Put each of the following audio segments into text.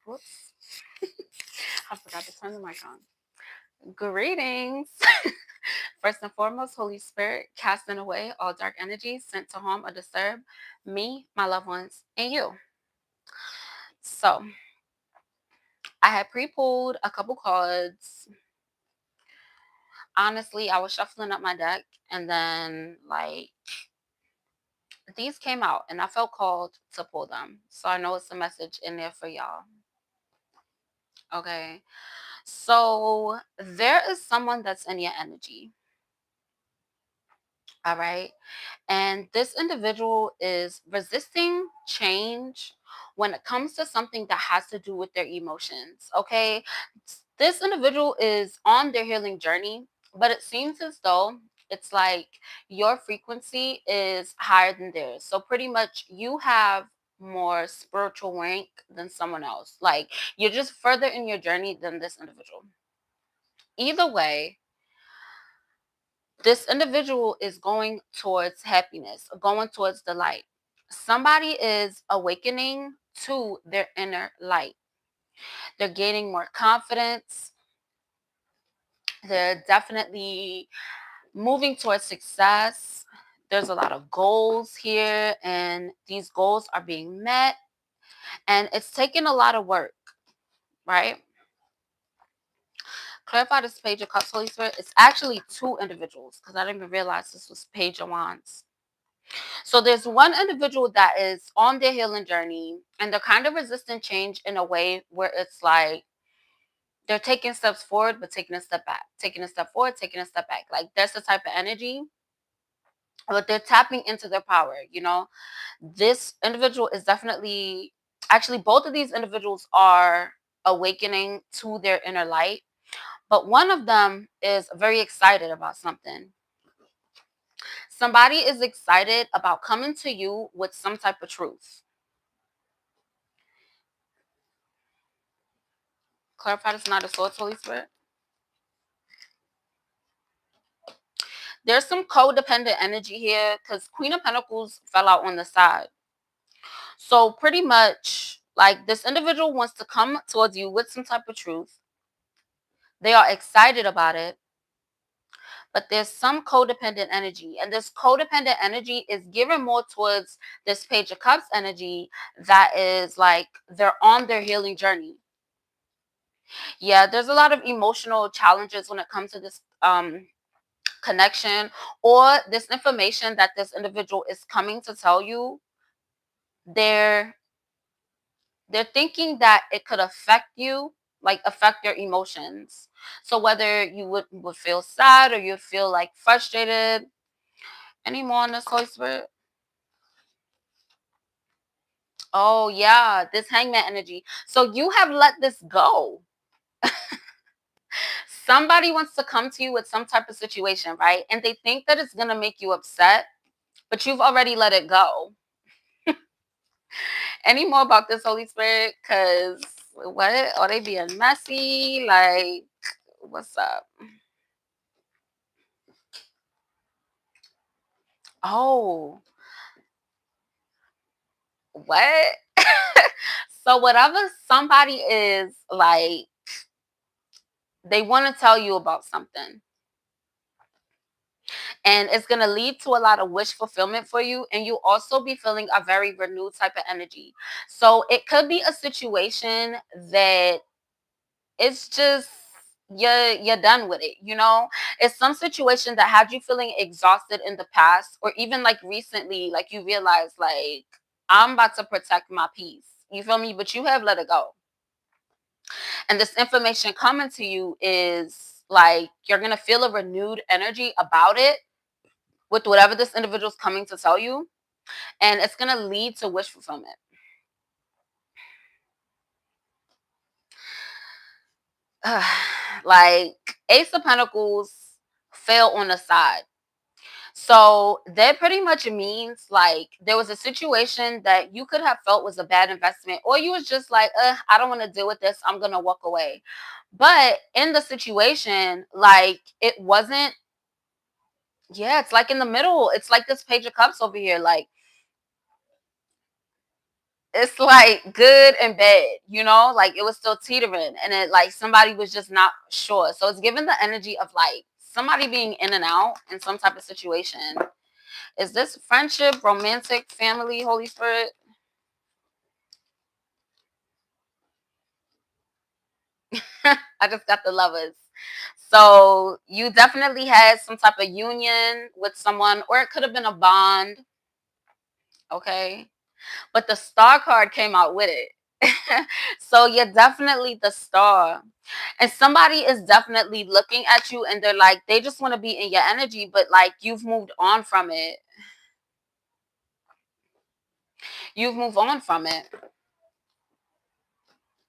Whoops. I forgot to turn the mic on. Greetings. First and foremost, Holy Spirit, casting away all dark energies sent to harm or disturb me, my loved ones, and you. So, I had pre-pulled a couple cards. Honestly, I was shuffling up my deck, and then, these came out, and I felt called to pull them. So, I know it's a message in there for y'all. Okay. So, there is someone that's in your energy. All right. And this individual is resisting change when it comes to something that has to do with their emotions. Okay. This individual is on their healing journey, but it seems as though it's like your frequency is higher than theirs. So pretty much you have more spiritual rank than someone else. Like you're just further in your journey than this individual. Either way, this individual is going towards happiness, going towards the light. Somebody is awakening to their inner light. They're gaining more confidence. They're definitely moving towards success. There's a lot of goals here, and these goals are being met. And it's taking a lot of work, right? Clarify this Page of Cups, Holy Spirit. It's actually two individuals because I didn't even realize this was Page of Wands. So there's one individual that is on their healing journey and they're kind of resisting change in a way where it's like they're taking steps forward but taking a step back, taking a step forward, taking a step back. Like that's the type of energy, but they're tapping into their power, you know. This individual is definitely actually both of these individuals are awakening to their inner light, but one of them is very excited about something. Somebody is excited about coming to you with some type of truth. Clarify this not a source, Holy Spirit. There's some codependent energy here because Queen of Pentacles fell out on the side. So pretty much like this individual wants to come towards you with some type of truth. They are excited about it, but there's some codependent energy. And this codependent energy is given more towards this Page of Cups energy that is like they're on their healing journey. Yeah, there's a lot of emotional challenges when it comes to this connection or this information that this individual is coming to tell you. They're thinking that it could affect you, like affect your emotions. So whether you would feel sad or you feel like frustrated. Any more on this, Holy Spirit? Oh yeah, this Hangman energy. So you have let this go. Somebody wants to come to you with some type of situation, right? And they think that it's going to make you upset, but you've already let it go. Any more about this, Holy Spirit? Because what? Are they being messy? Like, what's up? Oh, what? So whatever somebody is like, they want to tell you about something. And it's going to lead to a lot of wish fulfillment for you. And you also be feeling a very renewed type of energy. So it could be a situation that it's just you're done with it, you know. It's some situation that had you feeling exhausted in the past or even like recently, like you realize like I'm about to protect my peace, you feel me, but you have let it go. And this information coming to you is like you're gonna feel a renewed energy about it with whatever this individual's coming to tell you, and it's gonna lead to wish fulfillment. Like Ace of Pentacles fell on the side. So that pretty much means like there was a situation that you could have felt was a bad investment, or you was just like, I don't want to deal with this. I'm gonna walk away. But in the situation, like it wasn't. Yeah, it's like in the middle. It's like this Page of Cups over here. Like It's like good and bad, you know, like it was still teetering, and it like somebody was just not sure. So it's given the energy of like somebody being in and out in some type of situation. Is this friendship, romantic, family, Holy Spirit? I just got the lovers. So you definitely had some type of union with someone, or it could have been a bond. Okay. But the star card came out with it. So you're definitely the star. And somebody is definitely looking at you and they're like, they just want to be in your energy, but like you've moved on from it. You've moved on from it.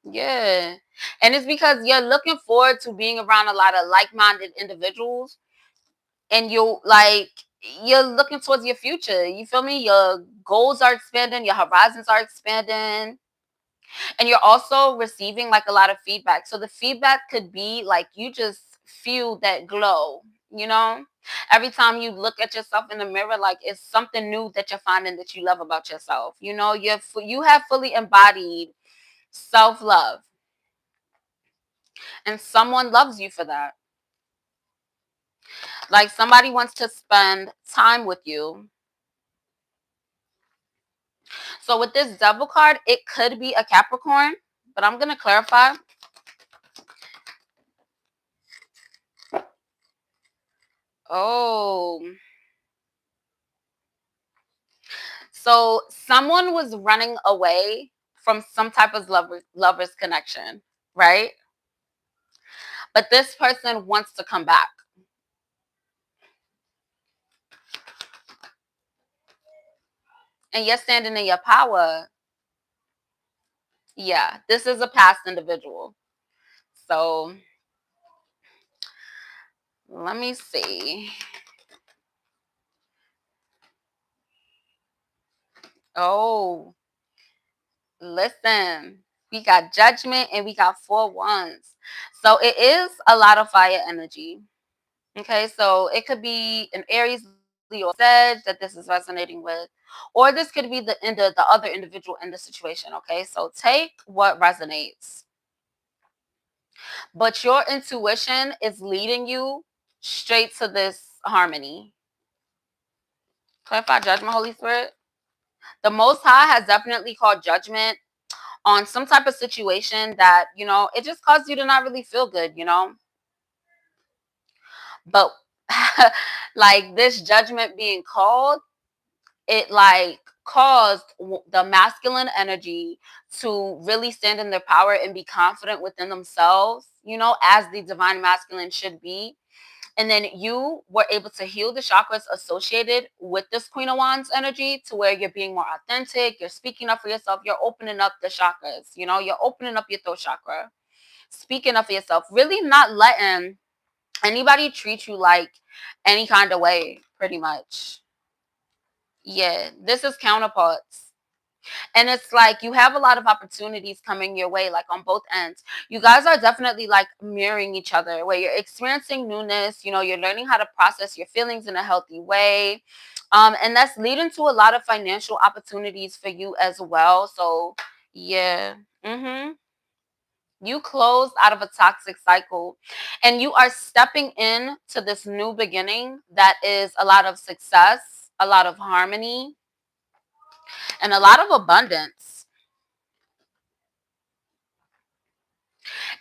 Yeah. And it's because you're looking forward to being around a lot of like-minded individuals, and you're looking towards your future. You feel me? Your goals are expanding, your horizons are expanding, and you're also receiving like a lot of feedback. So the feedback could be like you just feel that glow, you know? Every time you look at yourself in the mirror, like it's something new that you're finding that you love about yourself. You know, you have fully embodied self-love, and someone loves you for that. Like somebody wants to spend time with you. So with this devil card, it could be a Capricorn, but I'm going to clarify. Oh, so someone was running away from some type of lovers connection, right? But this person wants to come back. And you're standing in your power. Yeah, this is a past individual. So let me see. Oh, listen. We got judgment and we got 4 wands. So it is a lot of fire energy. Okay, so it could be an Aries, Leo, Sag that this is resonating with, or this could be the other individual in the situation. Okay, so take what resonates, but your intuition is leading you straight to this harmony. Clarify judgment, Holy Spirit. The Most High has definitely called judgment on some type of situation that it just caused you to not really feel good, but like this judgment being called, it like caused the masculine energy to really stand in their power and be confident within themselves, as the divine masculine should be. And then you were able to heal the chakras associated with this Queen of Wands energy, to where you're being more authentic, you're speaking up for yourself, you're opening up the chakras, you're opening up your throat chakra, speaking up for yourself, really not letting anybody treat you like any kind of way, pretty much. Yeah, this is counterparts. And it's like you have a lot of opportunities coming your way, like on both ends. You guys are definitely like mirroring each other, where you're experiencing newness, you're learning how to process your feelings in a healthy way. And that's leading to a lot of financial opportunities for you as well. So yeah. You closed out of a toxic cycle, and you are stepping in to this new beginning that is a lot of success, a lot of harmony, and a lot of abundance.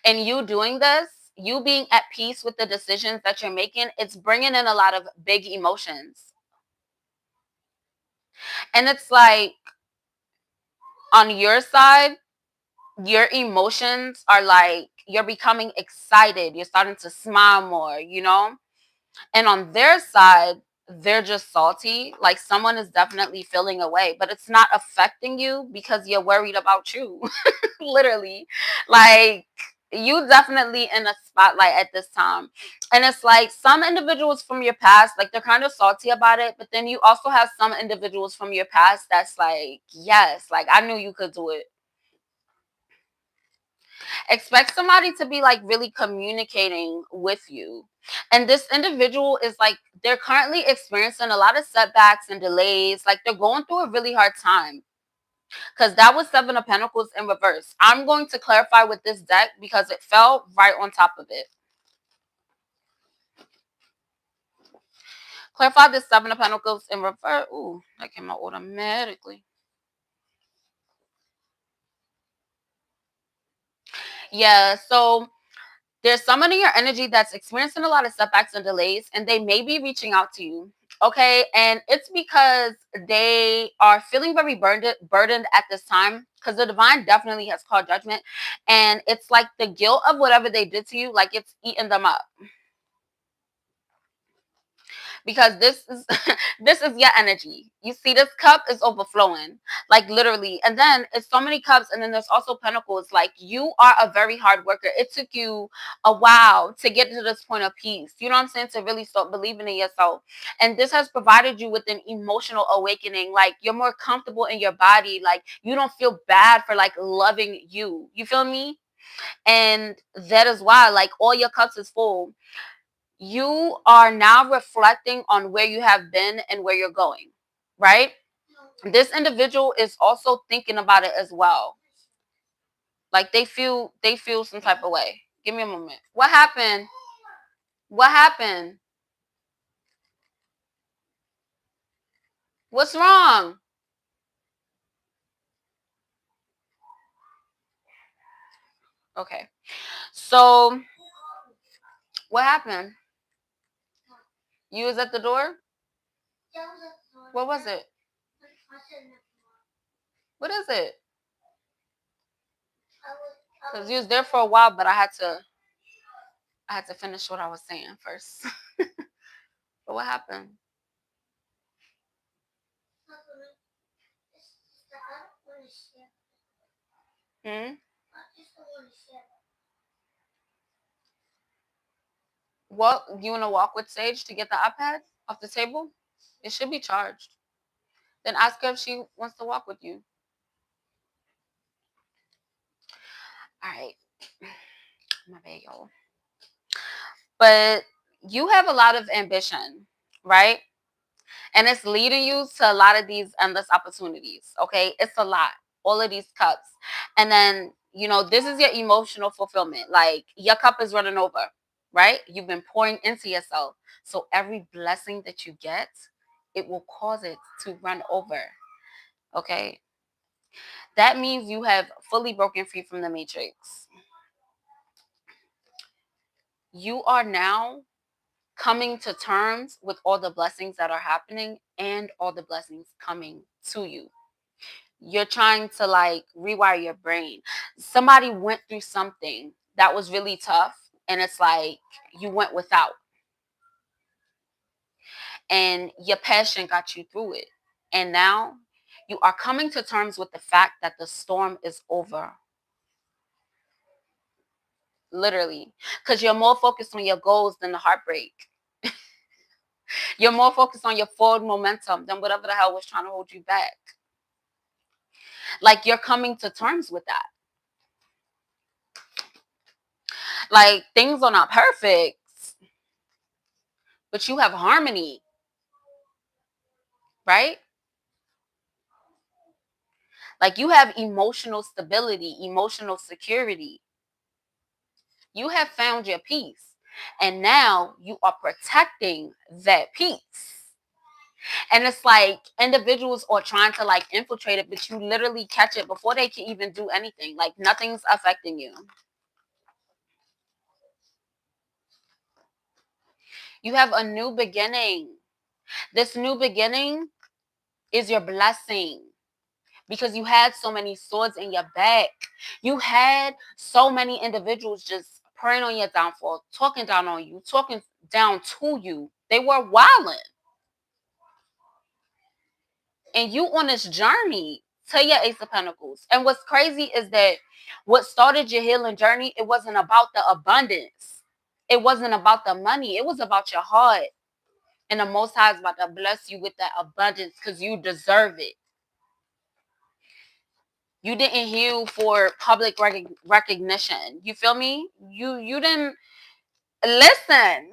And you doing this, you being at peace with the decisions that you're making, it's bringing in a lot of big emotions. And it's like on your side, your emotions are like you're becoming excited. You're starting to smile more, And on their side, they're just salty. Like someone is definitely feeling away, but it's not affecting you because you're worried about you. Literally. Like you definitely in a spotlight at this time. And it's like some individuals from your past, like they're kind of salty about it, but then you also have some individuals from your past that's like, yes, like I knew you could do it. Expect somebody to be like really communicating with you. And this individual is like, they're currently experiencing a lot of setbacks and delays. Like they're going through a really hard time. because that was Seven of Pentacles in reverse. I'm going to clarify with this deck because it fell right on top of it. Clarify this Seven of Pentacles in reverse. Ooh, that came out automatically. Yeah, so there's someone in your energy that's experiencing a lot of setbacks and delays, and they may be reaching out to you. Okay, and it's because they are feeling very burdened at this time, because the divine definitely has called judgment, and it's like the guilt of whatever they did to you, like it's eating them up. Because this is this is your energy. You see, this cup is overflowing, like literally. And then it's so many cups, and then there's also pentacles. Like, you are a very hard worker. It took you a while to get to this point of peace, you know what I'm saying, to really start believing in yourself. And this has provided you with an emotional awakening. Like, you're more comfortable in your body. Like, you don't feel bad for like loving you feel me? And that is why, like, all your cups is full. You are now reflecting on where you have been and where you're going, right? This individual is also thinking about it as well. Like, they feel some type of way. Give me a moment. What happened? What happened? What's wrong? Okay. So, what happened? You was at the door? What was it? What is it? Because you was there for a while, but I had to finish what I was saying first. But what happened? Hmm? What, you want to walk with Sage to get the iPad off the table? It should be charged. Then ask her if she wants to walk with you. All right. My bad, y'all. But you have a lot of ambition, right? And it's leading you to a lot of these endless opportunities. Okay. It's a lot. All of these cups. And then, this is your emotional fulfillment. Like, your cup is running over, right? You've been pouring into yourself. So every blessing that you get, it will cause it to run over. Okay. That means you have fully broken free from the matrix. You are now coming to terms with all the blessings that are happening and all the blessings coming to you. You're trying to like rewire your brain. Somebody went through something that was really tough, and it's like you went without, and your passion got you through it. And now you are coming to terms with the fact that the storm is over. Literally. Because you're more focused on your goals than the heartbreak. You're more focused on your forward momentum than whatever the hell was trying to hold you back. Like, you're coming to terms with that. Like, things are not perfect, but you have harmony, right? Like, you have emotional stability, emotional security. You have found your peace. And now you are protecting that peace. And it's like individuals are trying to like infiltrate it, but you literally catch it before they can even do anything. Like, nothing's affecting you. You have a new beginning. This new beginning is your blessing, because you had so many swords in your back. You had so many individuals just preying on your downfall, talking down on you, talking down to you. They were wilding. And you on this journey to your Ace of Pentacles. And what's crazy is that what started your healing journey, it wasn't about the abundance. It wasn't about the money. It was about your heart. And the Most High is about to bless you with that abundance because you deserve it. You didn't heal for public recognition. You feel me? You didn't Listen,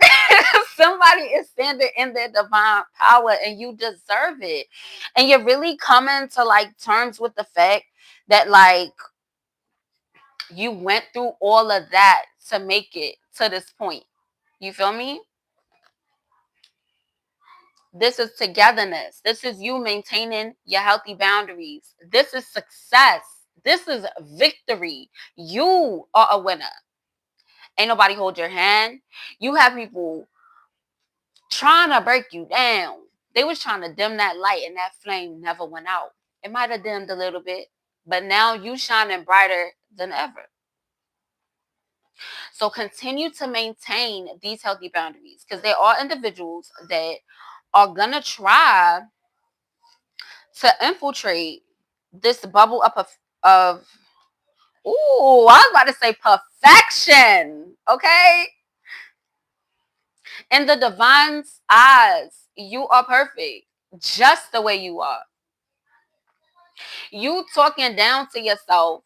somebody is standing in their divine power and you deserve it. And you're really coming to like terms with the fact that like you went through all of that to make it to this point. You feel me? This is togetherness. This is you maintaining your healthy boundaries. This is success. This is victory. You are a winner. Ain't nobody hold your hand. You have people trying to break you down. They was trying to dim that light and that flame never went out. It might have dimmed a little bit, but now you shining brighter than ever. So continue to maintain these healthy boundaries because there are individuals that are going to try to infiltrate this bubble up of ooh, I was about to say perfection. Okay? In the divine's eyes, you are perfect just the way you are. You talking down to yourself,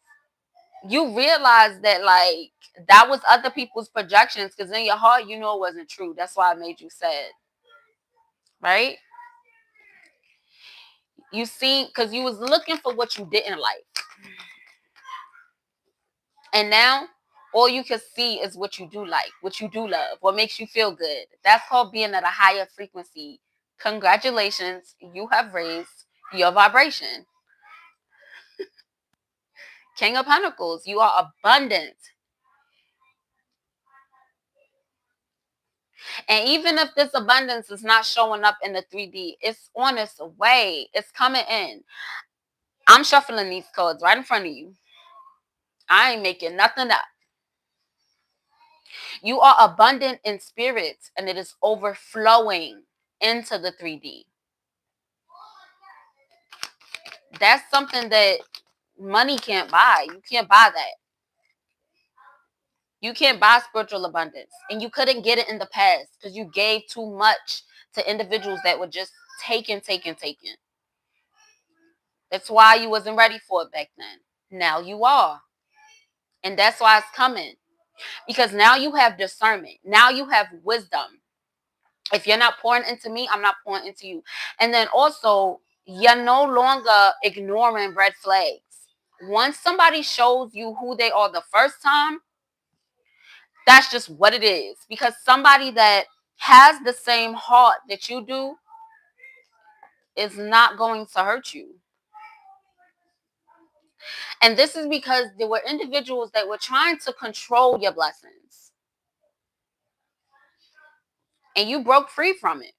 you realize that like that was other people's projections because in your heart you know it wasn't true. That's why I made you sad. Right? You see, because you was looking for what you didn't like. And now all you can see is what you do like, what you do love, what makes you feel good. That's called being at a higher frequency. Congratulations, you have raised your vibration. King of Pentacles, you are abundant. And even if this abundance is not showing up in the 3D, it's on its way. It's coming in. I'm shuffling these cards right in front of you. I ain't making nothing up. You are abundant in spirit and it is overflowing into the 3D. That's something that money can't buy. You can't buy that. You can't buy spiritual abundance. And you couldn't get it in the past because you gave too much to individuals that were just taking. That's why you wasn't ready for it back then. Now you are. And that's why it's coming. Because now you have discernment. Now you have wisdom. If you're not pouring into me, I'm not pouring into you. And then also, you're no longer ignoring red flags. Once somebody shows you who they are the first time, that's just what it is. Because somebody that has the same heart that you do is not going to hurt you. And this is because there were individuals that were trying to control your blessings. And you broke free from it.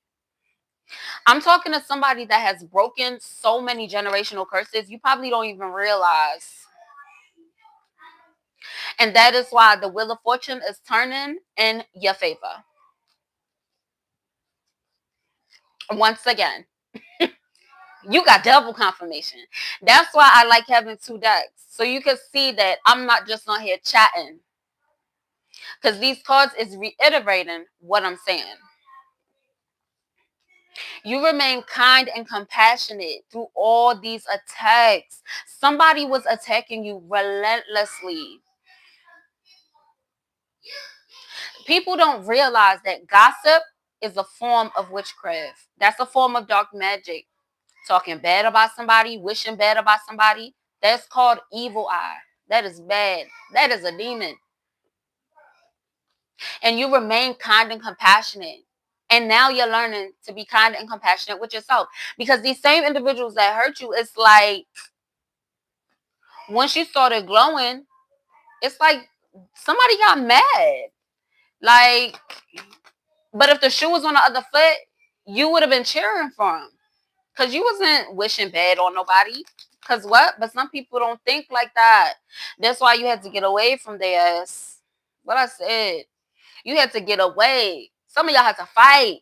I'm talking to somebody that has broken so many generational curses, you probably don't even realize. And that is why the wheel of fortune is turning in your favor. Once again, you got double confirmation. That's why I like having two decks. So you can see that I'm not just on here chatting. Because these cards is reiterating what I'm saying. You remain kind and compassionate through all these attacks. Somebody was attacking you relentlessly. People don't realize that gossip is a form of witchcraft. That's a form of dark magic. Talking bad about somebody, wishing bad about somebody, that's called evil eye. That is bad. That is a demon. And you remain kind and compassionate. And now you're learning to be kind and compassionate with yourself. Because these same individuals that hurt you, it's like once you started glowing, it's like somebody got mad. Like, but if the shoe was on the other foot, you would have been cheering for him. Because you wasn't wishing bad on nobody. Because what? But some people don't think like that. That's why you had to get away from their ass. What I said. You had to get away. Some of y'all had to fight.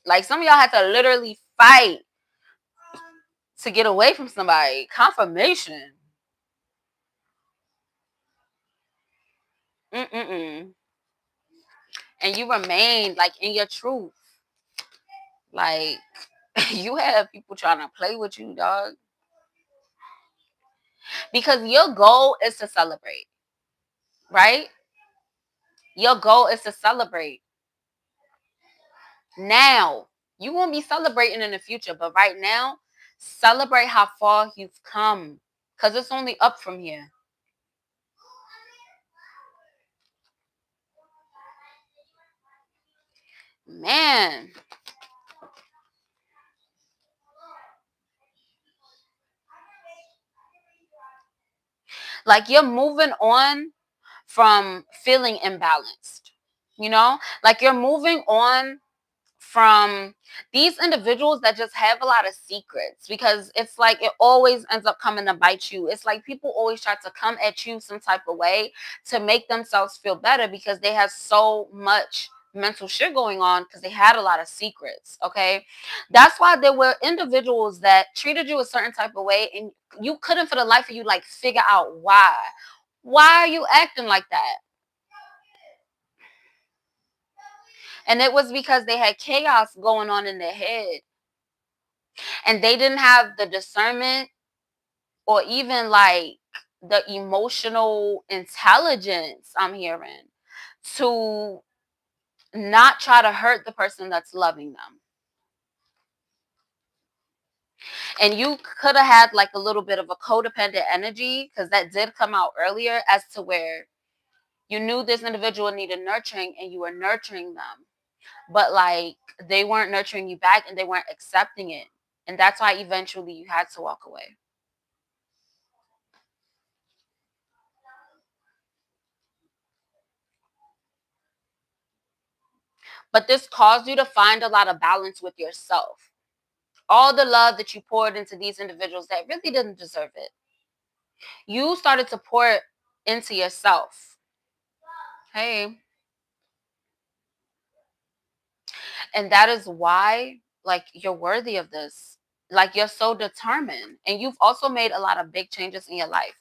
Like some of y'all had to literally fight to get away from somebody. Confirmation. Mm-mm-mm. And you remain like in your truth. Like you have people trying to play with you, dog. Because your goal is to celebrate. Right? Your goal is to celebrate. Now, you won't be celebrating in the future, but right now, celebrate how far you've come. Because it's only up from here. Man. Like you're moving on from feeling imbalanced. Like you're moving on from these individuals that just have a lot of secrets, because it's like it always ends up coming to bite you. It's like people always try to come at you some type of way to make themselves feel better because they have so much mental shit going on because they had a lot of secrets. Okay, that's why there were individuals that treated you a certain type of way and you couldn't for the life of you like figure out why are you acting like that. And it was because they had chaos going on in their head. And they didn't have the discernment or even like the emotional intelligence, I'm hearing, to not try to hurt the person that's loving them. And you could have had like a little bit of a codependent energy, because that did come out earlier, as to where you knew this individual needed nurturing and you were nurturing them. But like they weren't nurturing you back and they weren't accepting it. And that's why eventually you had to walk away. But this caused you to find a lot of balance with yourself. All the love that you poured into these individuals that really didn't deserve it, you started to pour it into yourself. Hey. And that is why, like, you're worthy of this. Like, you're so determined. And you've also made a lot of big changes in your life.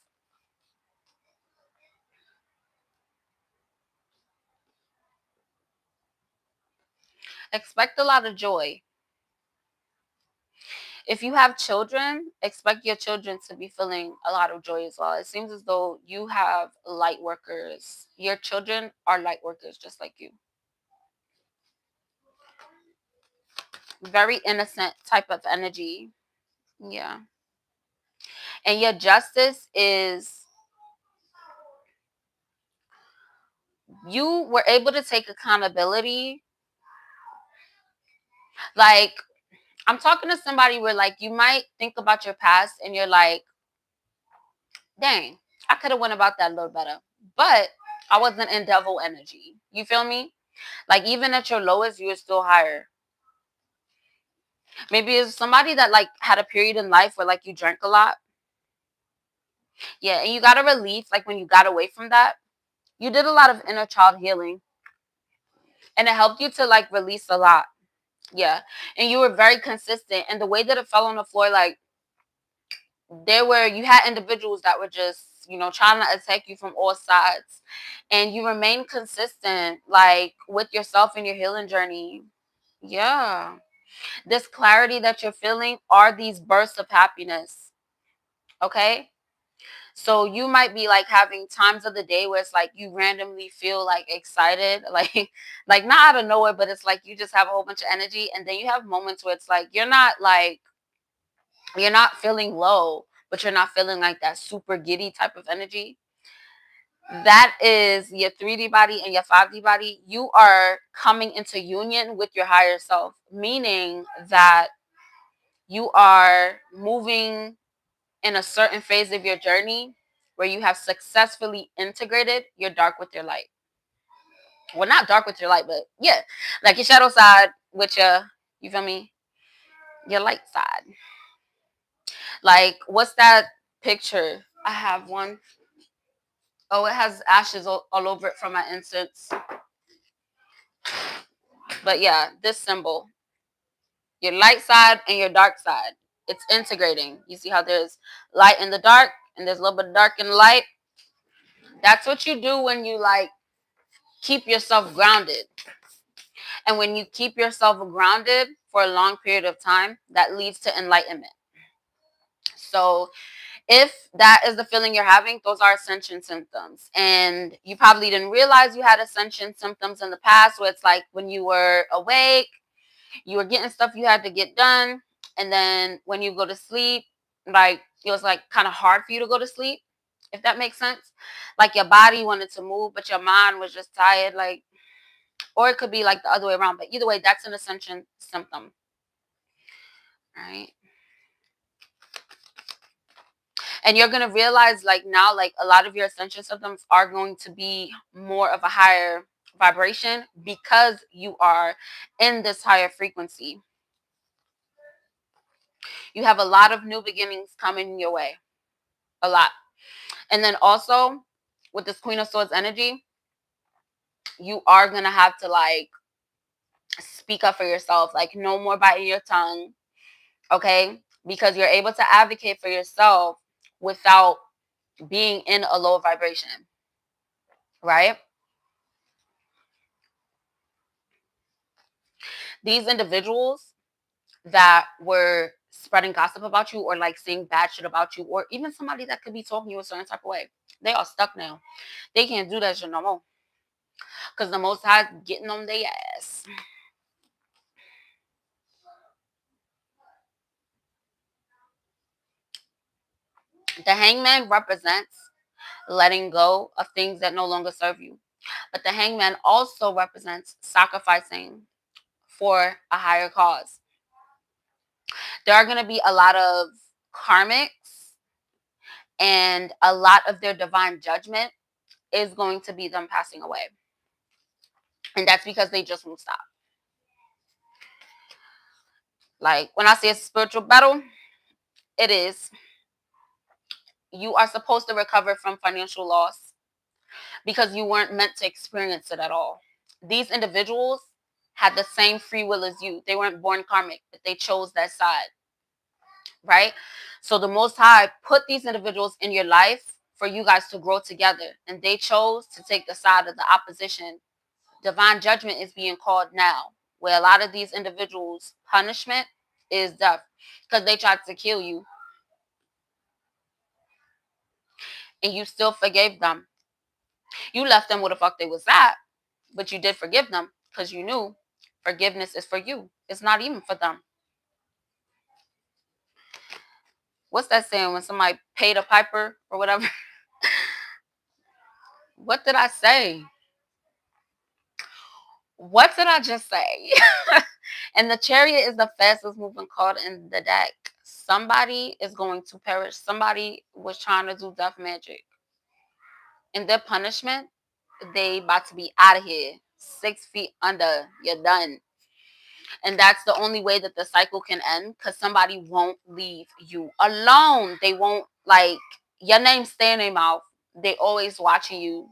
Expect a lot of joy. If you have children, expect your children to be feeling a lot of joy as well. It seems as though you have light workers. Your children are light workers just like you. Very innocent type of energy. Yeah. And your justice is, you were able to take accountability. Like, I'm talking to somebody where like you might think about your past and you're like, dang, I could have went about that a little better. But I wasn't in devil energy. You feel me? Like even at your lowest, you were still higher. Maybe it's somebody that like had a period in life where like you drank a lot. Yeah, and you got a relief like when you got away from that. You did a lot of inner child healing and it helped you to like release a lot. Yeah. And you were very consistent. And the way that it fell on the floor, like you had individuals that were just, trying to attack you from all sides. And you remain consistent, like with yourself and your healing journey. Yeah. This clarity that you're feeling are these bursts of happiness. Okay. So you might be like having times of the day where it's like you randomly feel like excited, like not out of nowhere, but it's like you just have a whole bunch of energy. And then you have moments where it's like you're not feeling low, but you're not feeling like that super giddy type of energy. That is your 3D body and your 5D body. You are coming into union with your higher self, meaning that you are moving in a certain phase of your journey where you have successfully integrated your dark with your light. Well, not dark with your light, but yeah, like your shadow side with you feel me? Your light side. Like, what's that picture? I have one. Oh, it has ashes all over it from my incense. But yeah, this symbol, your light side and your dark side, it's integrating. You see how there's light in the dark and there's a little bit of dark in the light? That's what you do when you like keep yourself grounded. And when you keep yourself grounded for a long period of time, that leads to enlightenment. So If that is the feeling you're having, those are ascension symptoms. And you probably didn't realize you had ascension symptoms in the past, where it's like when you were awake, you were getting stuff you had to get done. And then when you go to sleep, like it was like kind of hard for you to go to sleep, if that makes sense. Like your body wanted to move, but your mind was just tired. Like, or it could be like the other way around. But either way, that's an ascension symptom. Right. And you're going to realize like now, like a lot of your ascension symptoms are going to be more of a higher vibration because you are in this higher frequency. You have a lot of new beginnings coming your way. A lot. And then also with this Queen of Swords energy, you are going to have to like speak up for yourself. Like no more biting your tongue. Okay. Because you're able to advocate for yourself without being in a low vibration. Right. These individuals that were spreading gossip about you or like saying bad shit about you, or even somebody that could be talking you a certain type of way, they are stuck now. They can't do that shit no more. Because the Most High getting on their ass. The Hangman represents letting go of things that no longer serve you. But the Hangman also represents sacrificing for a higher cause. There are going to be a lot of karmics, and a lot of their divine judgment is going to be them passing away. And that's because they just won't stop. Like when I say it's a spiritual battle, it is. You are supposed to recover from financial loss because you weren't meant to experience it at all. These individuals had the same free will as you. They weren't born karmic, but they chose that side. Right? So the Most High put these individuals in your life for you guys to grow together. And they chose to take the side of the opposition. Divine judgment is being called now, where a lot of these individuals' punishment is death because they tried to kill you and you still forgave them. You left them where the fuck they was at, but you did forgive them because you knew forgiveness is for you. It's not even for them. What's that saying when somebody paid a piper or whatever? What did I say? What did I just say? And the Chariot is the fastest moving card in the deck. Somebody is going to perish. Somebody was trying to do death magic. And their punishment, they about to be out of here. 6 feet under. You're done. And that's the only way that the cycle can end, because somebody won't leave you alone. They won't, like, your name stay in their mouth. They always watching you.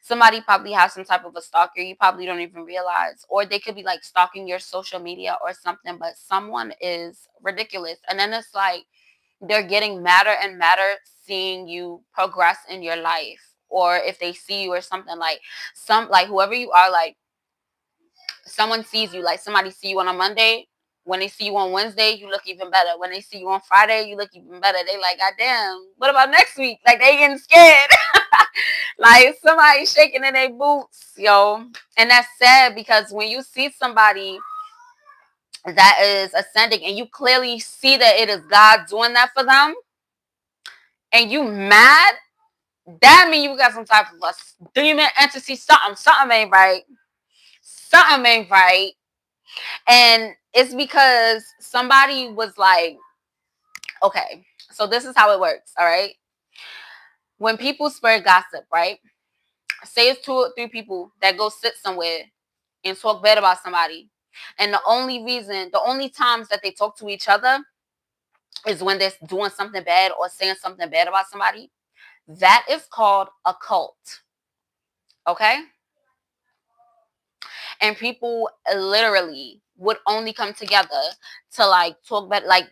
Somebody probably has some type of a stalker. You probably don't even realize. Or they could be like stalking your social media or something. But someone is ridiculous. And then it's like they're getting madder and madder seeing you progress in your life. Or if they see you or something, like whoever you are, like someone sees you, like somebody see you on a Monday. When they see you on Wednesday, you look even better. When they see you on Friday, you look even better. They like, God damn, what about next week? Like they getting scared. Like somebody shaking in their boots, yo. And that's sad because when you see somebody that is ascending and you clearly see that it is God doing that for them and you mad, that means you got some type of a demon entity, something ain't right. Something ain't right. And it's because somebody was like, okay, so this is how it works, all right? When people spread gossip, right? Say it's 2 or 3 people that go sit somewhere and talk bad about somebody. And the only times that they talk to each other is when they're doing something bad or saying something bad about somebody. That is called a cult. Okay? And people literally would only come together to like talk about, like,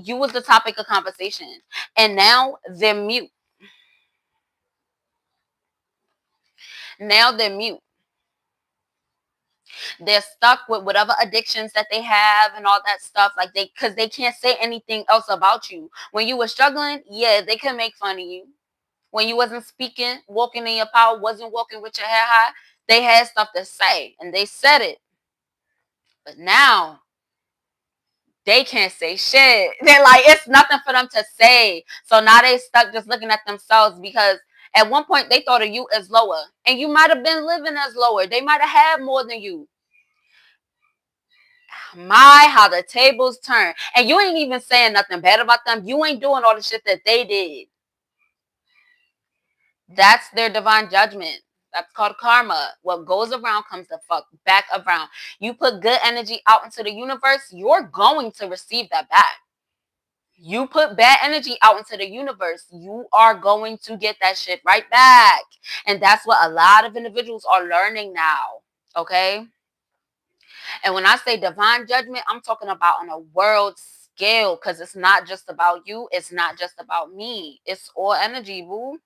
you was the topic of conversation. And now they're mute. Now they're mute. They're stuck with whatever addictions that they have and all that stuff. Like because they can't say anything else about you. When you were struggling, yeah, they could make fun of you. When you wasn't speaking, walking in your power, wasn't walking with your head high, they had stuff to say and they said it. But now they can't say shit. They're like, it's nothing for them to say. So now they stuck just looking at themselves because at one point they thought of you as lower. And you might have been living as lower. They might have had more than you. My, how the tables turn. And you ain't even saying nothing bad about them. You ain't doing all the shit that they did. That's their divine judgment. That's called karma. What goes around comes the fuck back around. You put good energy out into the universe, you're going to receive that back. You put bad energy out into the universe, you are going to get that shit right back. And that's what a lot of individuals are learning now. Okay? And when I say divine judgment, I'm talking about on a world scale, because it's not just about you. It's not just about me. It's all energy, boo.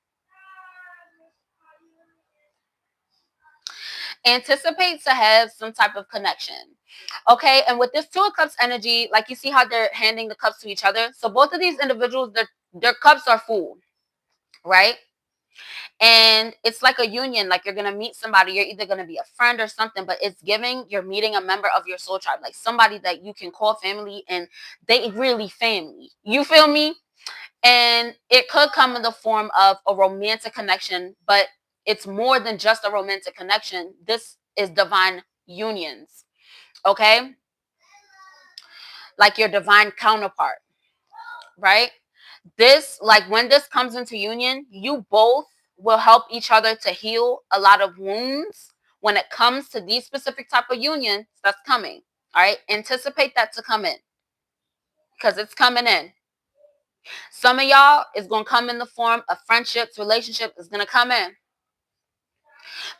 Anticipate to have some type of connection. Okay, and with this Two of Cups energy, like you see how they're handing the cups to each other. So both of these individuals, their cups are full, right? And it's like a union, like you're gonna meet somebody. You're either gonna be a friend or something, but it's giving you're meeting a member of your soul tribe, like somebody that you can call family, and they really family. You feel me? And it could come in the form of a romantic connection, but it's more than just a romantic connection. This is divine unions, okay? Like your divine counterpart, right? This, like when this comes into union, you both will help each other to heal a lot of wounds when it comes to these specific type of unions that's coming. All right, anticipate that to come in because it's coming in. Some of y'all is going to come in the form of friendships, relationships is going to come in.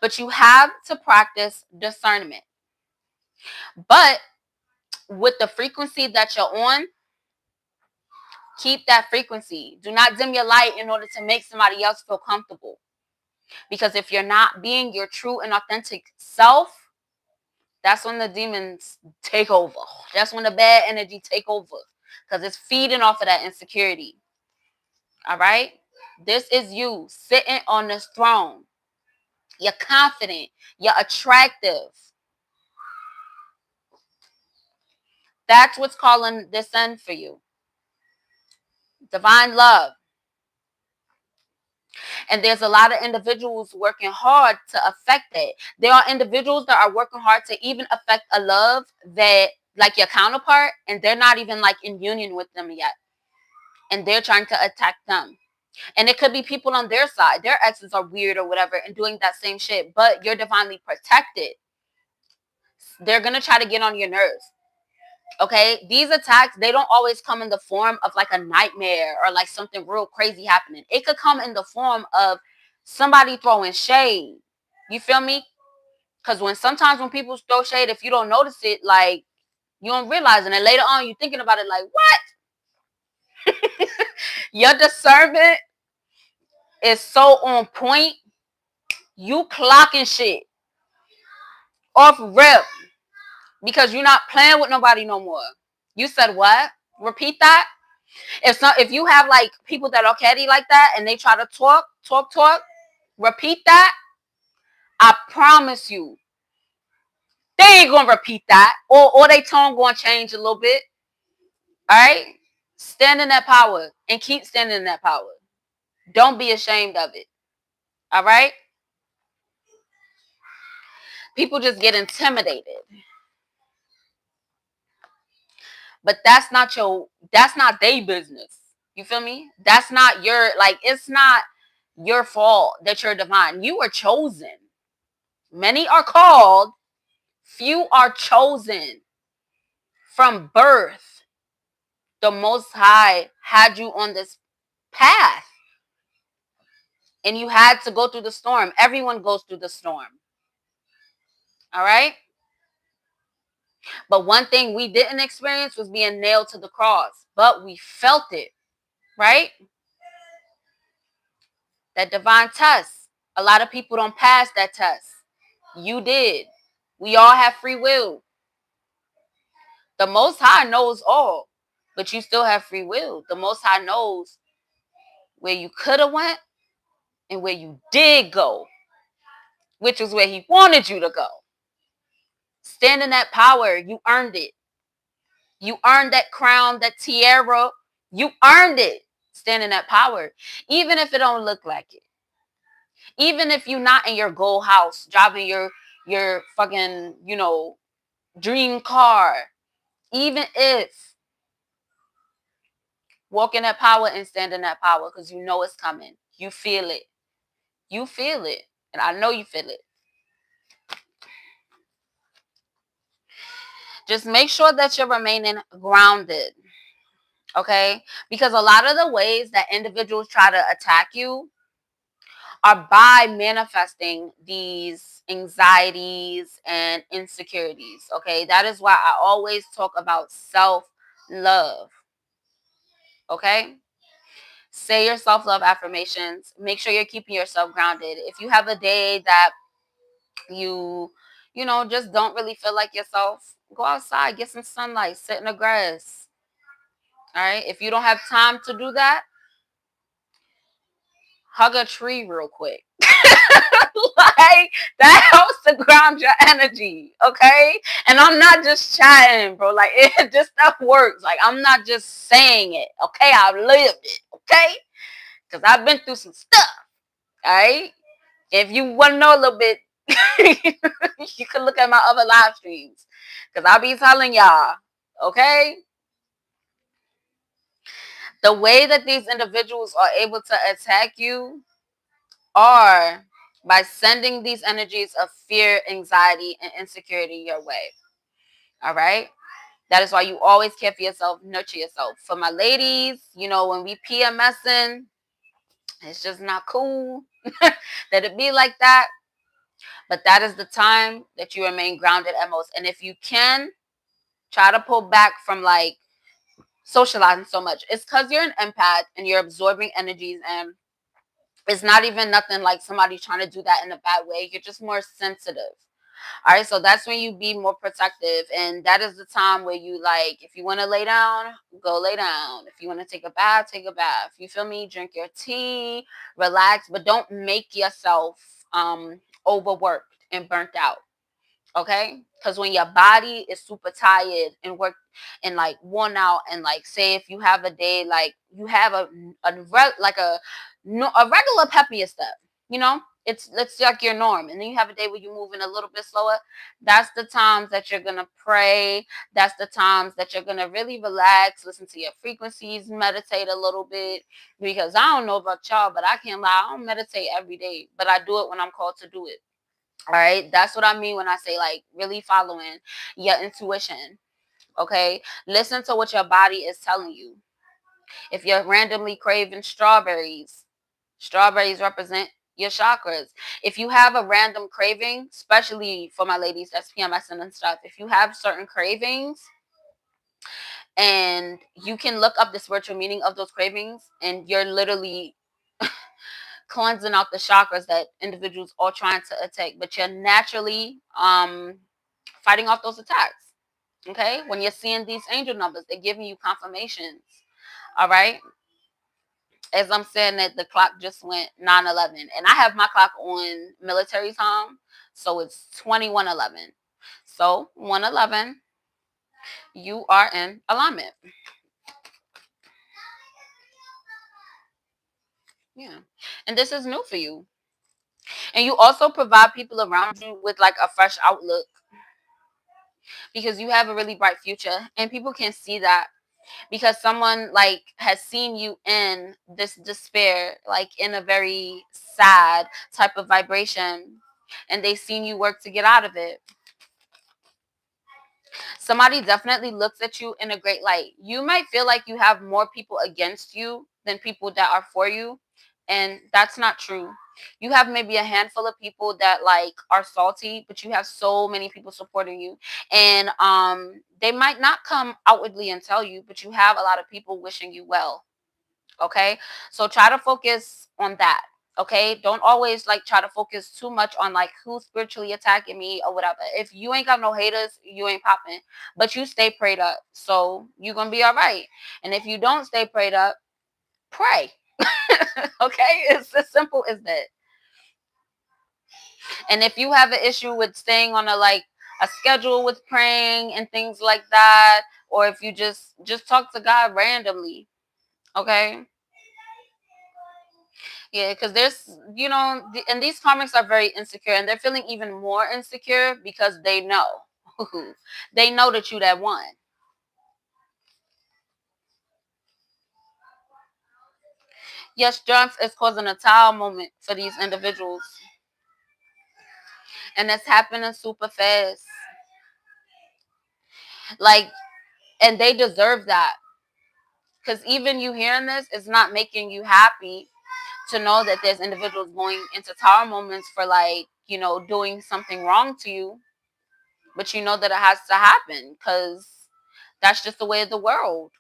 But you have to practice discernment. But with the frequency that you're on, keep that frequency. Do not dim your light in order to make somebody else feel comfortable. Because if you're not being your true and authentic self, that's when the demons take over. That's when the bad energy take over. Because it's feeding off of that insecurity. All right? This is you sitting on this throne. You're confident. You're attractive. That's what's calling this in for you. Divine love. And there's a lot of individuals working hard to affect it. There are individuals that are working hard to even affect a love that, like your counterpart, and they're not even like in union with them yet. And they're trying to attack them. And it could be people on their side. Their exes are weird or whatever and doing that same shit. But you're divinely protected. They're going to try to get on your nerves. Okay, these attacks, they don't always come in the form of like a nightmare or like something real crazy happening. It could come in the form of somebody throwing shade. You feel me? Because sometimes when people throw shade, if you don't notice it, like you don't realize it, and later on you're thinking about it like, what? Your discernment is so on point. You clocking shit off rip because you're not playing with nobody no more. You said what? Repeat that. If you have like people that are catty like that and they try to talk, repeat that. I promise you, they ain't gonna repeat that, or they tone gonna change a little bit. All right, stand in that power and keep standing in that power. Don't be ashamed of it. All right. People just get intimidated, but that's not their business. You feel me? That's not it's not your fault that you're divine. You were chosen. Many are called, few are chosen. From birth, the Most High had you on this path. And you had to go through the storm. Everyone goes through the storm. All right? But one thing we didn't experience was being nailed to the cross. But we felt it. Right? That divine test. A lot of people don't pass that test. You did. We all have free will. The Most High knows all, but you still have free will. The Most High knows where you could have went and where you did go, which is where he wanted you to go. Stand in that power. You earned it. You earned that crown, that tiara. You earned it. Stand in that power. Even if it don't look like it. Even if you're not in your goal house, driving your fucking, dream car. Even if, walk in that power and stand in that power, because you know it's coming. You feel it. You feel it. And I know you feel it. Just make sure that you're remaining grounded. Okay? Because a lot of the ways that individuals try to attack you are by manifesting these anxieties and insecurities. Okay? That is why I always talk about self-love. Okay? Say your self-love affirmations. Make sure you're keeping yourself grounded. If you have a day that you just don't really feel like yourself, go outside, get some sunlight, sit in the grass. All right? If you don't have time to do that, hug a tree real quick. Like, that helps to ground your energy, okay? And I'm not just chatting, bro. Like, this stuff works. Like, I'm not just saying it, okay? I've lived it, okay? Because I've been through some stuff, all right? If you want to know a little bit, you can look at my other live streams. Because I'll be telling y'all, okay? The way that these individuals are able to attack you are by sending these energies of fear, anxiety, and insecurity your way. All right? That is why you always care for yourself, nurture yourself. For my ladies, when we PMSing, it's just not cool that it be like that. But that is the time that you remain grounded at most. And if you can, try to pull back from like socializing so much. It's because you're an empath and you're absorbing energies, and it's not even nothing like somebody trying to do that in a bad way. You're just more sensitive. All right, so that's when you be more protective, and that is the time where you, like, if you want to lay down, go lay down. If you want to take a bath, take a bath. You feel me? Drink your tea, relax, but don't make yourself overworked and burnt out. Okay, because when your body is super tired and work and like worn out, and like, say if you have a day like you have like a regular peppier step, it's like your norm, and then you have a day where you're moving a little bit slower. That's the times that you're gonna pray. That's the times that you're gonna really relax, listen to your frequencies, meditate a little bit. Because I don't know about y'all, but I can't lie, I don't meditate every day, but I do it when I'm called to do it. All right, that's what I mean when I say like really following your intuition. Okay, listen to what your body is telling you. If you're randomly craving strawberries, strawberries represent your chakras. If you have a random craving, especially for my ladies that's PMSing and stuff, if you have certain cravings, and you can look up the spiritual meaning of those cravings, and you're literally cleansing out the chakras that individuals are trying to attack, but you're naturally fighting off those attacks. Okay, when you're seeing these angel numbers, they're giving you confirmations. All right, as I'm saying that, the clock just went 9:11, and I have my clock on military time, so it's 21:11. So 1:11, you are in alignment. Yeah, and this is new for you. And you also provide people around you with like a fresh outlook, because you have a really bright future, and people can see that, because someone like has seen you in this despair, like in a very sad type of vibration, and they seen you work to get out of it. Somebody definitely looks at you in a great light. You might feel like you have more people against you than people that are for you, and that's not true. You have maybe a handful of people that like are salty, but you have so many people supporting you, and they might not come outwardly and tell you, but you have a lot of people wishing you well. Okay, so try to focus on that. Okay, don't always like try to focus too much on like who's spiritually attacking me or whatever. If you ain't got no haters, you ain't popping. But you stay prayed up, so you're gonna be all right. And if you don't stay prayed up, pray. Okay, it's as simple as that. And if you have an issue with staying on a schedule with praying and things like that, or if you just talk to God randomly, okay? Yeah, because there's, and these comics are very insecure, and they're feeling even more insecure because they know. They know that you that one. Yes, strength is causing a towel moment for these individuals, and it's happening super fast. Like, and they deserve that, because even you hearing this is not making you happy to know that there's individuals going into tower moments for doing something wrong to you, but you know that it has to happen because that's just the way of the world,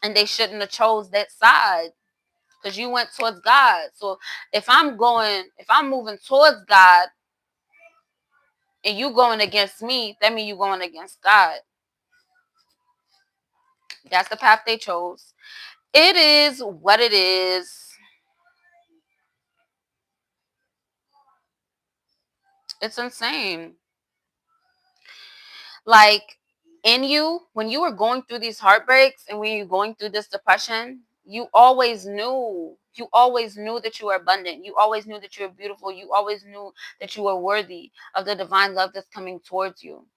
and they shouldn't have chose that side because you went towards God. So if I'm moving towards God and you going against me, that means you going against God. That's the path they chose. It is what it is. It's insane. Like, in you, when you were going through these heartbreaks and when you're going through this depression, you always knew that you were abundant. You always knew that you were beautiful. You always knew that you were worthy of the divine love that's coming towards you.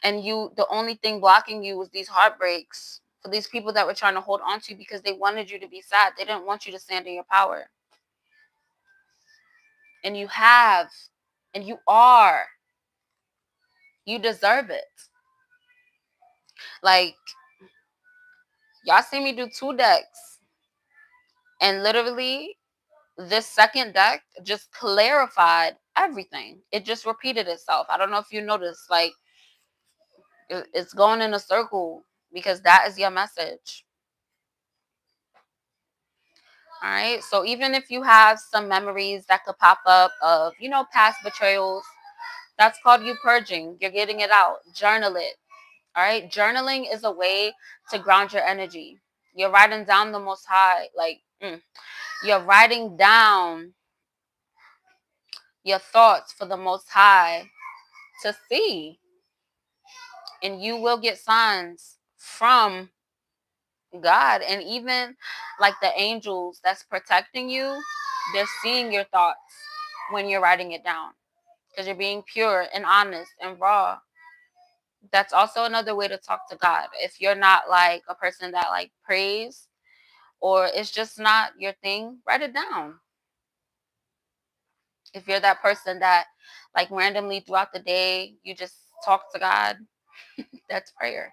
And the only thing blocking you was these heartbreaks for these people that were trying to hold on to you because they wanted you to be sad. They didn't want you to stand in your power. And you have, and you are. You deserve it. Like, y'all see me do 2 decks, and literally this second deck just clarified everything. It just repeated itself. I don't know if you noticed, like, it's going in a circle because that is your message. All right. So even if you have some memories that could pop up of, past betrayals, that's called you purging. You're getting it out. Journal it. All right. Journaling is a way to ground your energy. You're writing down the most high. You're writing down your thoughts for the most high to see. And you will get signs from God. And even like the angels that's protecting you, they're seeing your thoughts when you're writing it down because you're being pure and honest and raw. That's also another way to talk to God. If you're not like a person that like prays, or it's just not your thing, write it down. If you're that person that like randomly throughout the day you just talk to God, that's prayer.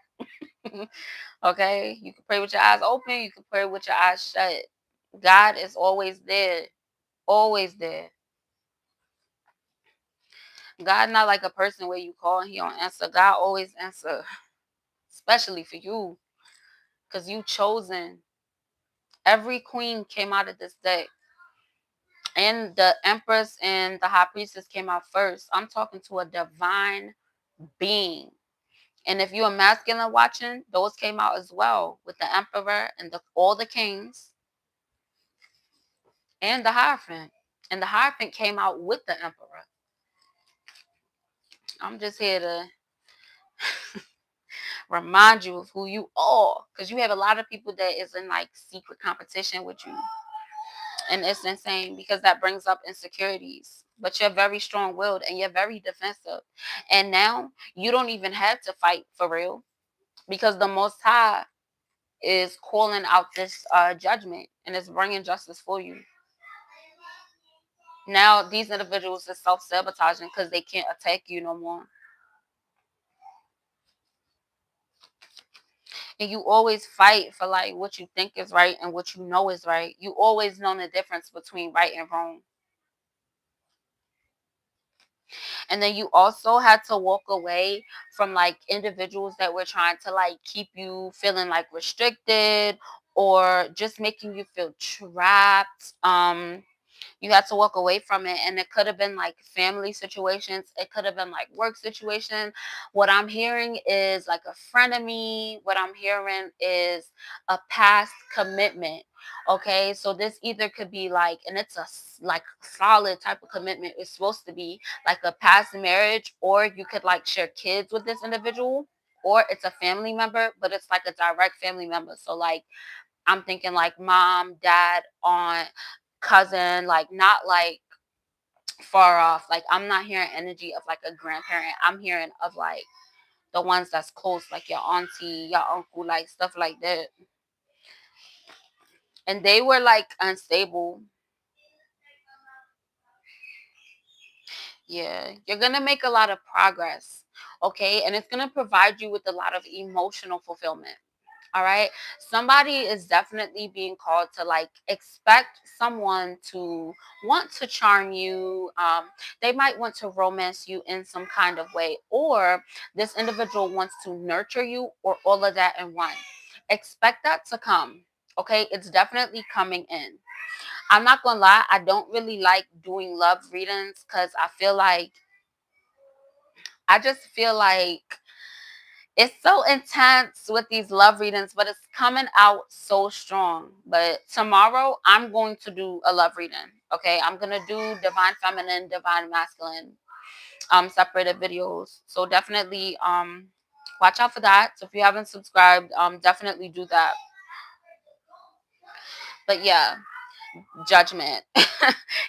Okay, you can pray with your eyes open, you can pray with your eyes shut. God is always there, always there. God not like a person where you call and he don't answer. God always answer, especially for you, because you chosen. Every queen came out of this deck, and the empress and the high priestess came out first. I'm talking to a divine being. And if you're a masculine watching, those came out as well with the emperor and all the kings and the hierophant. And the hierophant came out with the emperor. I'm just here to remind you of who you are, because you have a lot of people that is in like secret competition with you, and it's insane because that brings up insecurities. But you're very strong-willed and you're very defensive, and now you don't even have to fight for real because the Most High is calling out this judgment and it's bringing justice for you. Now these individuals are self-sabotaging because they can't attack you no more. And you always fight for like what you think is right and what you know is right. You always know the difference between right and wrong. And then you also had to walk away from like individuals that were trying to like keep you feeling like restricted or just making you feel trapped. You had to walk away from it, and it could have been like family situations. It could have been like work situations. What I'm hearing is like a frenemy. What I'm hearing is a past commitment. Okay, so this either could be like, and it's a like solid type of commitment. It's supposed to be like a past marriage, or you could like share kids with this individual, or it's a family member, but it's like a direct family member. So like I'm thinking like mom, dad, aunt, cousin, like not like far off. Like I'm not hearing energy of like a grandparent. I'm hearing of like the ones that's close, like your auntie, your uncle, like stuff like that. And they were like unstable. Yeah, you're gonna make a lot of progress, okay? And it's gonna provide you with a lot of emotional fulfillment. All right. Somebody is definitely being called to like expect someone to want to charm you. They might want to romance you in some kind of way, or this individual wants to nurture you, or all of that in one. Expect that to come. Okay. It's definitely coming in. I'm not going to lie. I don't really like doing love readings because I just feel like it's so intense with these love readings, but it's coming out so strong. But tomorrow I'm going to do a love reading. Okay. I'm going to do divine feminine, divine masculine, separated videos. So definitely, watch out for that. So if you haven't subscribed, definitely do that. But yeah, judgment.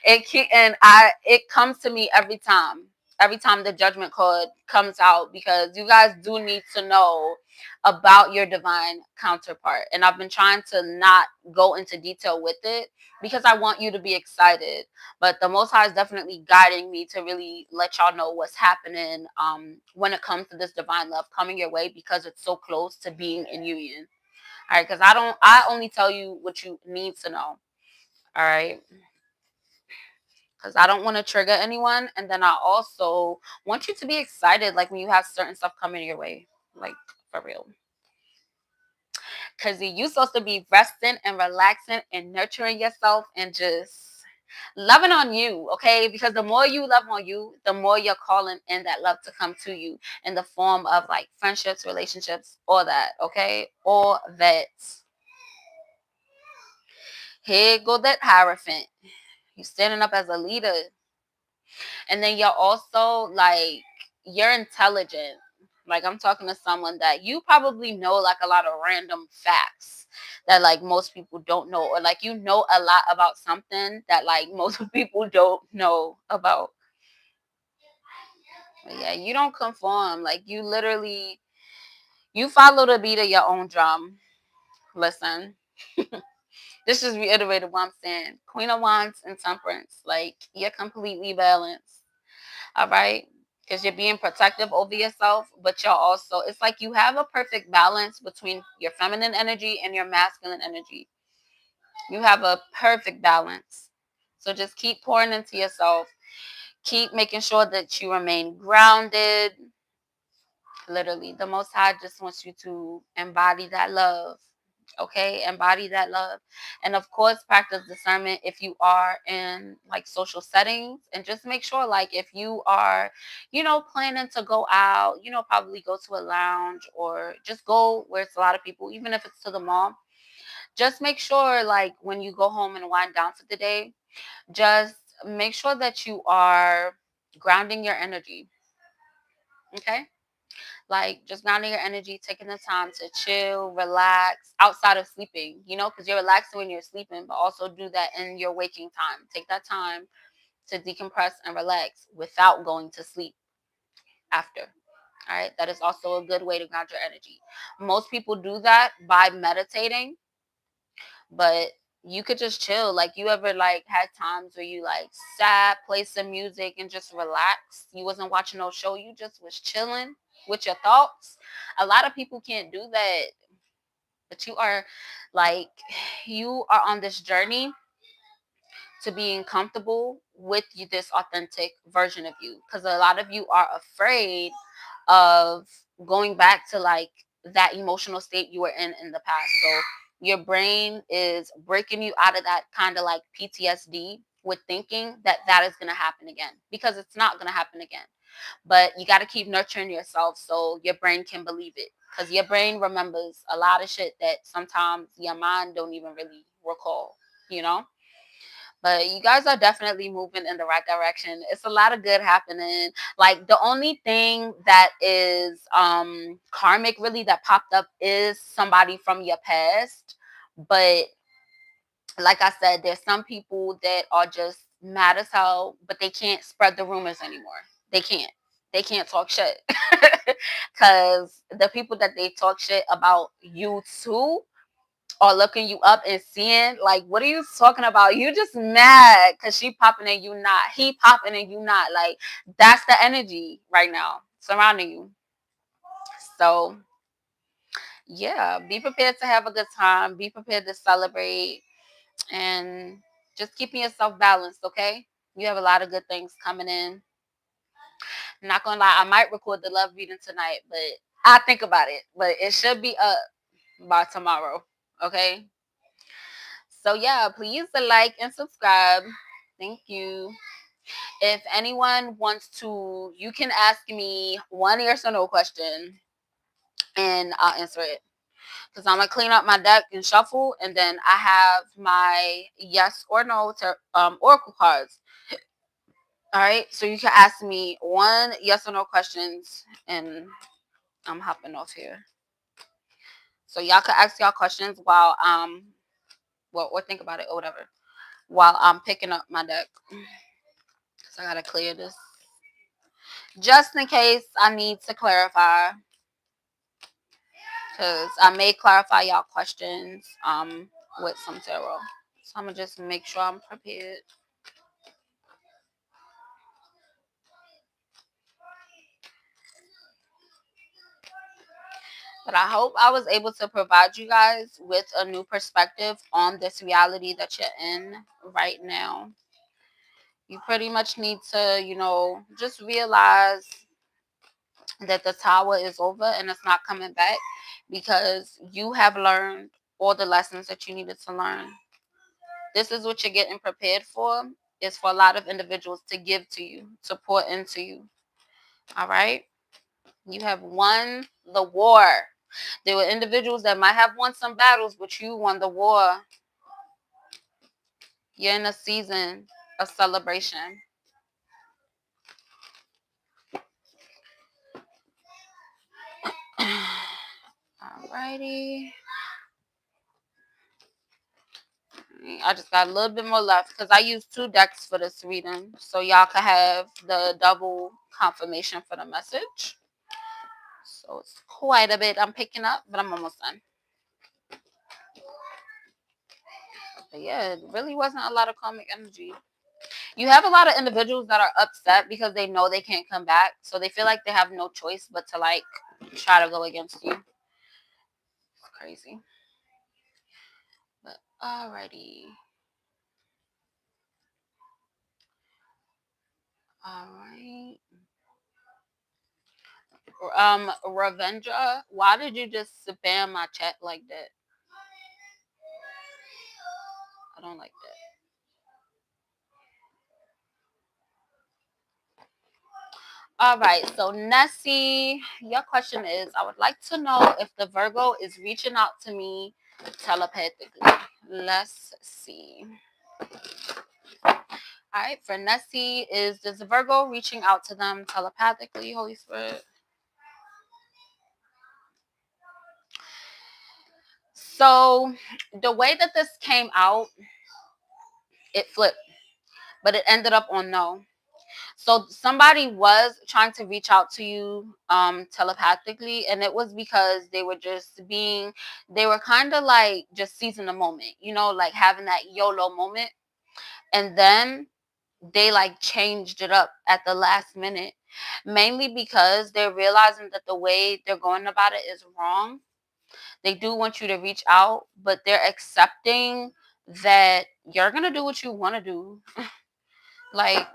It comes to me every time. Every time the judgment card comes out, because you guys do need to know about your divine counterpart. And I've been trying to not go into detail with it because I want you to be excited. But the Most High is definitely guiding me to really let y'all know what's happening when it comes to this divine love coming your way, because it's so close to being in union. All right, because I only tell you what you need to know. All right, because I don't want to trigger anyone. And then I also want you to be excited, like when you have certain stuff coming your way, like for real. Because you're supposed to be resting and relaxing and nurturing yourself and just loving on you, okay? Because the more you love on you, the more you're calling in that love to come to you in the form of like friendships, relationships, all that, okay? All that. Here go that Hierophant. You're standing up as a leader. And then you're also like, you're intelligent. Like I'm talking to someone that you probably know like a lot of random facts that like most people don't know, or like you know a lot about something that like most people don't know about. But yeah, you don't conform. Like you literally, you follow the beat of your own drum. Listen, this is reiterated what I'm saying. Queen of Wands and Temperance. Like you're completely balanced. All right. Because you're being protective over yourself, but you're also, it's like you have a perfect balance between your feminine energy and your masculine energy. You have a perfect balance. So just keep pouring into yourself. Keep making sure that you remain grounded. Literally, the Most High just wants you to embody that love. Okay, embody that love. And of course, practice discernment if you are in like social settings, and just make sure, like, if you are, planning to go out, probably go to a lounge or just go where it's a lot of people, even if it's to the mall. Just make sure, like, when you go home and wind down for the day, just make sure that you are grounding your energy. Okay, like just grounding your energy, taking the time to chill, relax outside of sleeping, because you're relaxing when you're sleeping, but also do that in your waking time. Take that time to decompress and relax without going to sleep after. All right, that is also a good way to ground your energy. Most people do that by meditating, but you could just chill. Like, you ever like had times where you like sat, play some music, and just relax? You wasn't watching no show, you just was chilling with your thoughts. A lot of people can't do that, but you are like, you are on this journey to being comfortable with you, this authentic version of you, because a lot of you are afraid of going back to like that emotional state you were in the past. So your brain is breaking you out of that kind of like PTSD with thinking that that is going to happen again, because it's not going to happen again. But you got to keep nurturing yourself so your brain can believe it, because your brain remembers a lot of shit that sometimes your mind don't even really recall, you know. But you guys are definitely moving in the right direction. It's a lot of good happening. Like, the only thing that is karmic really that popped up is somebody from your past. But like I said, there's some people that are just mad as hell, but they can't spread the rumors anymore. They can't. They can't talk shit. Because the people that they talk shit about you too are looking you up and seeing, like, what are you talking about? You just mad because she popping and you not. He popping and you not. Like, that's the energy right now surrounding you. So, yeah, be prepared to have a good time. Be prepared to celebrate. And just keeping yourself balanced, okay? You have a lot of good things coming in. Not gonna lie, I might record the love reading tonight, but I think about it. But it should be up by tomorrow, okay? So yeah, please like and subscribe. Thank you. If anyone wants to, you can ask me one yes or no question, and I'll answer it. Because I'm gonna clean up my deck and shuffle, and then I have my yes or no oracle cards. All right, so you can ask me one yes or no questions, and I'm hopping off here. So y'all can ask y'all questions while well, or think about it or whatever, while I'm picking up my deck. So I gotta clear this just in case I need to clarify, because I may clarify y'all questions with some tarot. So I'm gonna just make sure I'm prepared. But I hope I was able to provide you guys with a new perspective on this reality that you're in right now. You pretty much need to, just realize that the tower is over and it's not coming back, because you have learned all the lessons that you needed to learn. This is what you're getting prepared for. It's for a lot of individuals to give to you, to pour into you. All right? You have won the war. There were individuals that might have won some battles, but you won the war. You're in a season of celebration. Alrighty. I just got a little bit more left because I used 2 decks for this reading. So y'all can have the double confirmation for the message. So it's quite a bit I'm picking up, but I'm almost done. But yeah, it really wasn't a lot of karmic energy. You have a lot of individuals that are upset because they know they can't come back. So they feel like they have no choice but to, like, try to go against you. It's crazy. But alrighty. Alright. Ravendra, why did you just spam my chat like that? I don't like that. All right, so Nessie, your question is, I would like to know if the Virgo is reaching out to me telepathically. Let's see. All right, for Nessie, is the Virgo reaching out to them telepathically, Holy Spirit? So the way that this came out, it flipped, but it ended up on no. So somebody was trying to reach out to you telepathically, and it was because they were kind of like just seizing the moment, like having that YOLO moment. And then they like changed it up at the last minute, mainly because they're realizing that the way they're going about it is wrong. They do want you to reach out, but they're accepting that you're going to do what you want to do. Like,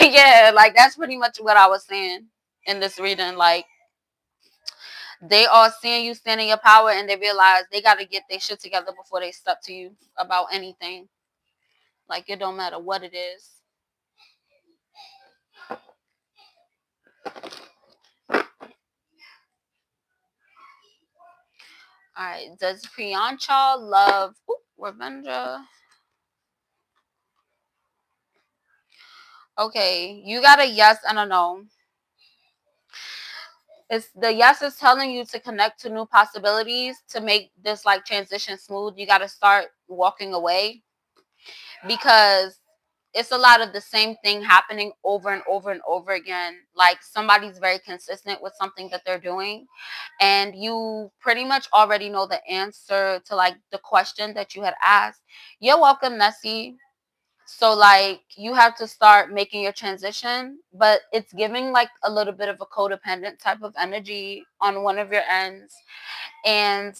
yeah, like that's pretty much what I was saying in this reading. Like, they are seeing you stand in your power, and they realize they got to get their shit together before they step to you about anything. Like, it don't matter what it is. All right. Does Priyancha love Ravenger? Okay, you got a yes and a no. It's the yes is telling you to connect to new possibilities to make this like transition smooth. You got to start walking away because it's a lot of the same thing happening over and over and over again. Like, somebody's very consistent with something that they're doing, and you pretty much already know the answer to like the question that you had asked. You're welcome, Nessie. So like, you have to start making your transition, but it's giving like a little bit of a codependent type of energy on one of your ends. And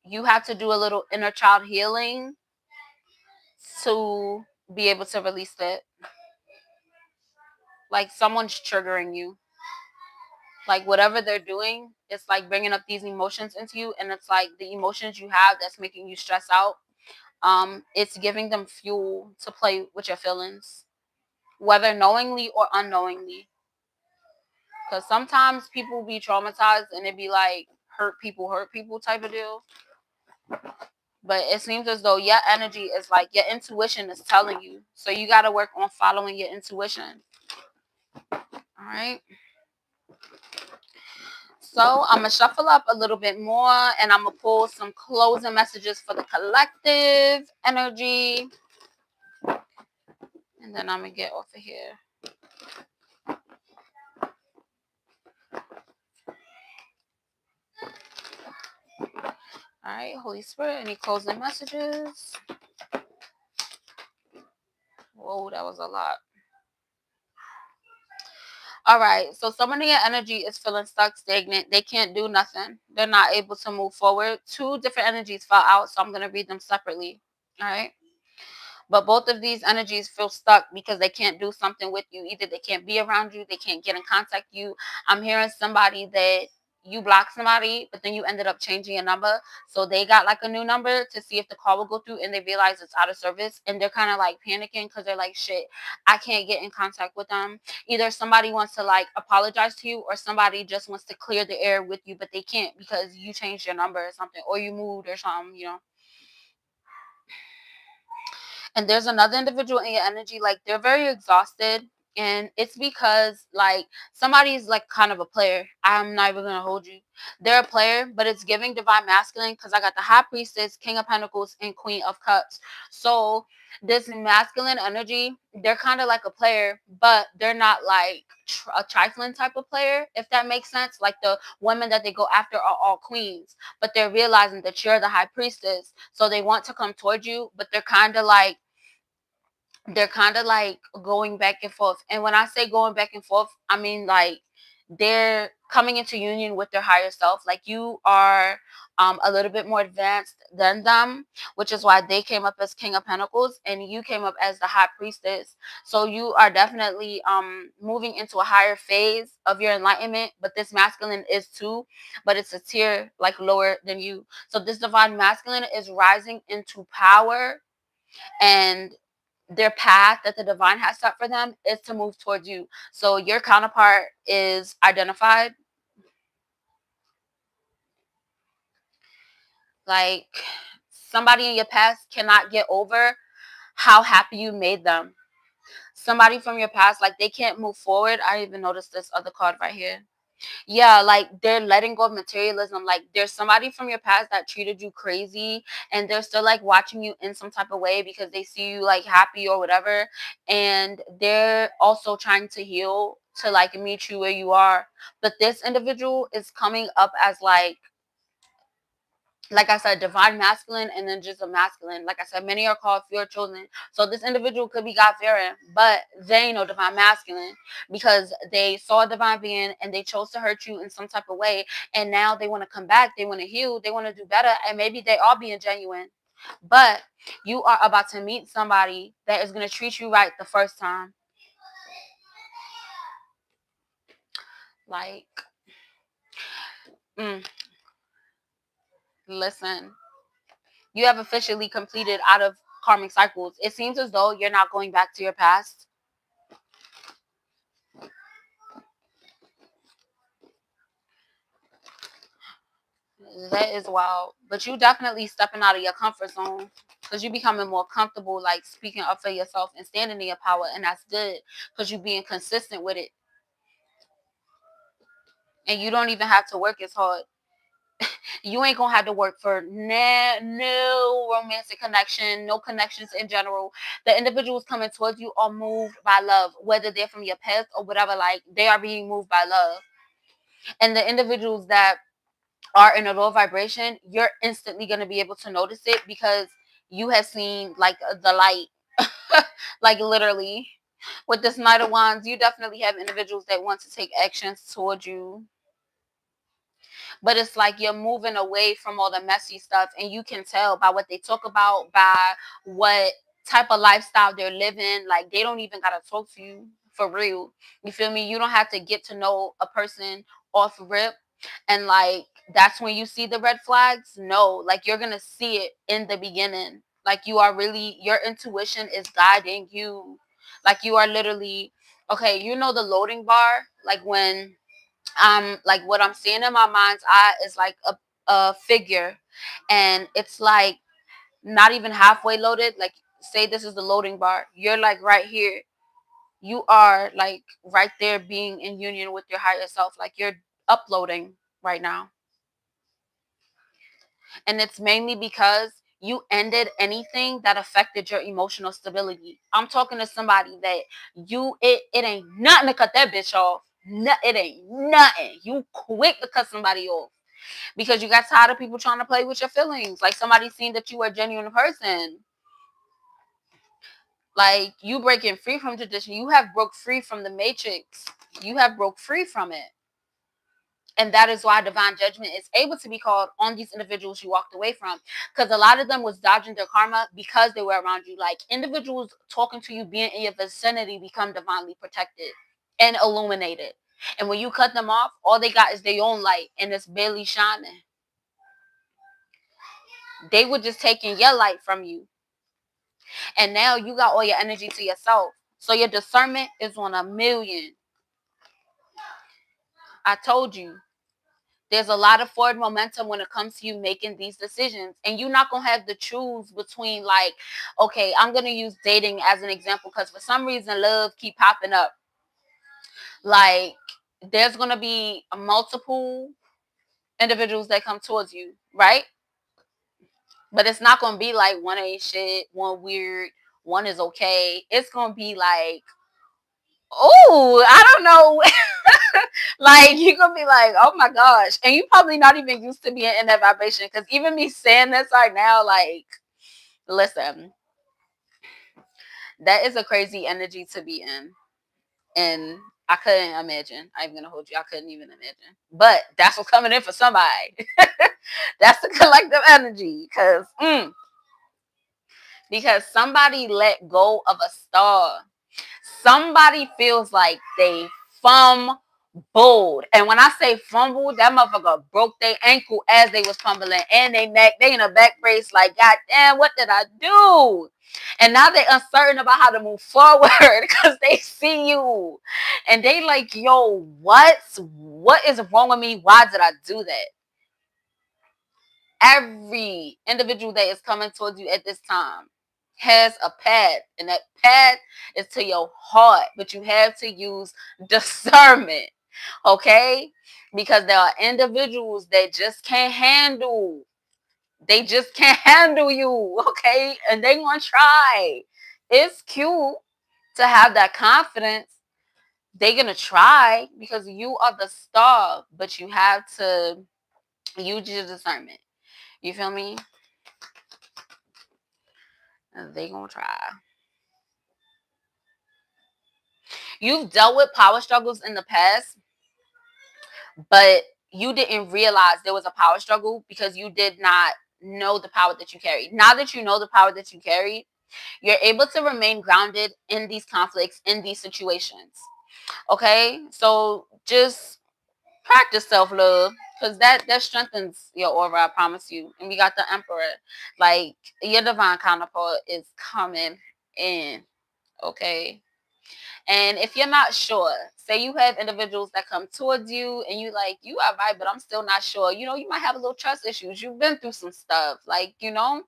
you have to do a little inner child healing to be able to release it. Like, someone's triggering you. Like, whatever they're doing, it's like bringing up these emotions into you, and it's like the emotions you have that's making you stress out. It's giving them fuel to play with your feelings, whether knowingly or unknowingly. Because sometimes people be traumatized and it be like hurt people type of deal. But it seems as though your energy is like your intuition is telling you. So you got to work on following your intuition. All right. So I'm going to shuffle up a little bit more, and I'm going to pull some closing messages for the collective energy. And then I'm going to get off of here. All right, Holy Spirit, any closing messages? Whoa, that was a lot. All right, so someone in your energy is feeling stuck, stagnant. They can't do nothing. They're not able to move forward. Two different energies fell out, so I'm going to read them separately. All right. But both of these energies feel stuck because they can't do something with you. Either they can't be around you, they can't get in contact with you. I'm hearing somebody that you blocked somebody, but then you ended up changing your number. So they got like a new number to see if the call will go through, and they realize it's out of service. And they're kind of like panicking because they're like, shit, I can't get in contact with them. Either somebody wants to like apologize to you, or somebody just wants to clear the air with you, but they can't because you changed your number or something, or you moved or something, you know. And there's another individual in your energy, like they're very exhausted, and it's because like somebody's like kind of a player. I'm not even gonna hold you, they're a player, but it's giving divine masculine because I got the High Priestess, King of Pentacles, and Queen of Cups. So this masculine energy, they're kind of like a player, but they're not like a trifling type of player, if that makes sense. Like, the women that they go after are all queens, but they're realizing that you're the High Priestess, so they want to come towards you, but they're kind of like going back and forth. And when I say going back and forth, I mean like they're coming into union with their higher self. Like, you are a little bit more advanced than them, which is why they came up as King of Pentacles and you came up as the High Priestess. So you are definitely moving into a higher phase of your enlightenment. But this masculine is too, but it's a tier like lower than you. So this divine masculine is rising into power, and their path that the divine has set for them is to move towards you. So your counterpart is identified. Like, somebody in your past cannot get over how happy you made them. Somebody from your past, like, they can't move forward. I even noticed this other card right here. Yeah, like they're letting go of materialism. Like, there's somebody from your past that treated you crazy, and they're still like watching you in some type of way because they see you like happy or whatever, and they're also trying to heal to like meet you where you are. But this individual is coming up as like I said, divine masculine, and then just a masculine. Like I said, many are called fear children. So this individual could be God fearing, but they know divine masculine because they saw a divine being and they chose to hurt you in some type of way. And now they want to come back. They want to heal. They want to do better. And maybe they are being genuine. But you are about to meet somebody that is going to treat you right the first time. Like, listen, you have officially completed out of karmic cycles. It seems as though you're not going back to your past. That is wild. But you definitely stepping out of your comfort zone, because you becoming more comfortable, like speaking up for yourself and standing in your power. And that's good, because you being consistent with it. And you don't even have to work as hard. You ain't gonna have to work for no romantic connection, no connections in general. The individuals coming towards you are moved by love, whether they're from your past or whatever. Like, they are being moved by love. And the individuals that are in a low vibration, you're instantly gonna be able to notice it, because you have seen like the light. Like, literally, with this Knight of Wands, you definitely have individuals that want to take actions towards you. But it's like you're moving away from all the messy stuff, and you can tell by what they talk about, by what type of lifestyle they're living. Like, they don't even gotta talk to you for real. You feel me? You don't have to get to know a person off rip, and like, that's when you see the red flags. No, like, you're gonna see it in the beginning. Like, you are really, your intuition is guiding you. Like, you are literally, okay, you know the loading bar, like when like what I'm seeing in my mind's eye is like a figure, and it's like not even halfway loaded. Like, say this is the loading bar, you're like right here, you are like right there, being in union with your higher self. Like, you're uploading right now, and it's mainly because you ended anything that affected your emotional stability. I'm talking to somebody that it ain't nothing to cut that bitch off. No, it ain't nothing. You quick to cut somebody off, because you got tired of people trying to play with your feelings. Like, somebody seen that you were a genuine person. Like, you breaking free from tradition. You have broke free from the matrix. You have broke free from it. And that is why divine judgment is able to be called on these individuals you walked away from. Because a lot of them was dodging their karma because they were around you. Like, individuals talking to you, being in your vicinity, become divinely protected and illuminated. And when you cut them off, all they got is their own light, and it's barely shining. They were just taking your light from you. And now you got all your energy to yourself. So your discernment is on 1,000,000. I told you. There's a lot of forward momentum when it comes to you making these decisions. And you're not going to have to choose between, like, okay, I'm going to use dating as an example, because for some reason love keep popping up. Like, there's going to be multiple individuals that come towards you, right? But it's not going to be like one ain't shit, one weird, one is okay. It's going to be like, oh, I don't know. Like, you're going to be like, oh my gosh. And you probably not even used to being in that vibration. Because even me saying this right now, like, listen, that is a crazy energy to be in. And I couldn't imagine. I'm going to hold you. I couldn't even imagine. But that's what's coming in for somebody. That's the collective energy. Because somebody let go of a star. Somebody feels like they fumbled. And when I say fumbled, that motherfucker broke their ankle as they was fumbling, and they neck, they in a back brace, like, God damn, what did I do? And now they uncertain about how to move forward because they see you. And they like, yo, what is wrong with me? Why did I do that? Every individual that is coming towards you at this time has a path, and that path is to your heart, but you have to use discernment, okay? Because there are individuals that just can't handle, they just can't handle you, okay? And they gonna try. It's cute to have that confidence. They're gonna try because you are the star, but you have to use your discernment. You feel me? They gonna try. You've dealt with power struggles in the past, but you didn't realize there was a power struggle because you did not know the power that you carried. Now that you know the power that you carry, you're able to remain grounded in these conflicts, in these situations. Okay? So just practice self-love, because that strengthens your aura, I promise you. And we got the Emperor. Like, your divine counterpart is coming in, okay? And if you're not sure, say you have individuals that come towards you and you like, you are right, but I'm still not sure. You know, you might have a little trust issues. You've been through some stuff. Like, you know,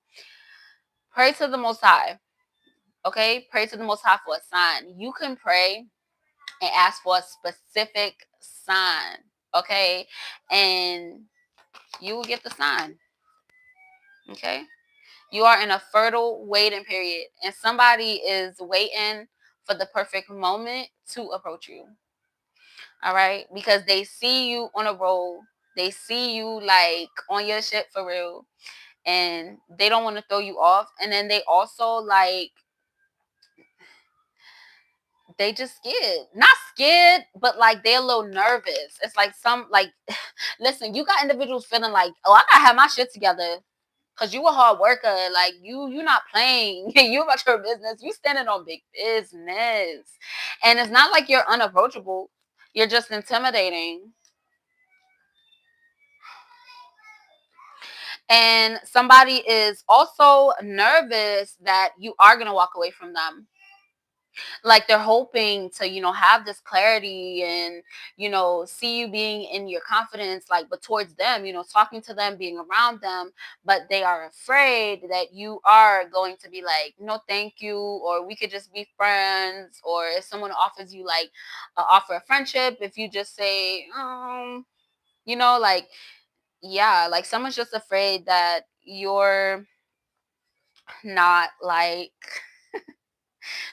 pray to the Most High. Okay? Pray to the Most High for a sign. You can pray and ask for a specific sign. Okay? And you will get the sign. Okay? You are in a fertile waiting period. And somebody is waiting for the perfect moment to approach you. All right, because they see you on a roll, they see you like on your shit for real, and they don't want to throw you off. And then they also like, they just scared, not scared, but like they're a little nervous. It's like some like, listen, you got individuals feeling like, oh, I gotta have my shit together. Cause you a hard worker, like you not playing. You about your business. You standing on big business, and it's not like you're unapproachable. You're just intimidating. And somebody is also nervous that you are going to walk away from them. Like they're hoping to, you know, have this clarity and, you know, see you being in your confidence, like, but towards them, you know, talking to them, being around them, but they are afraid that you are going to be like, no, thank you, or we could just be friends, or if someone offers you like offer a friendship, if you just say, you know, like, yeah, like someone's just afraid that you're not like,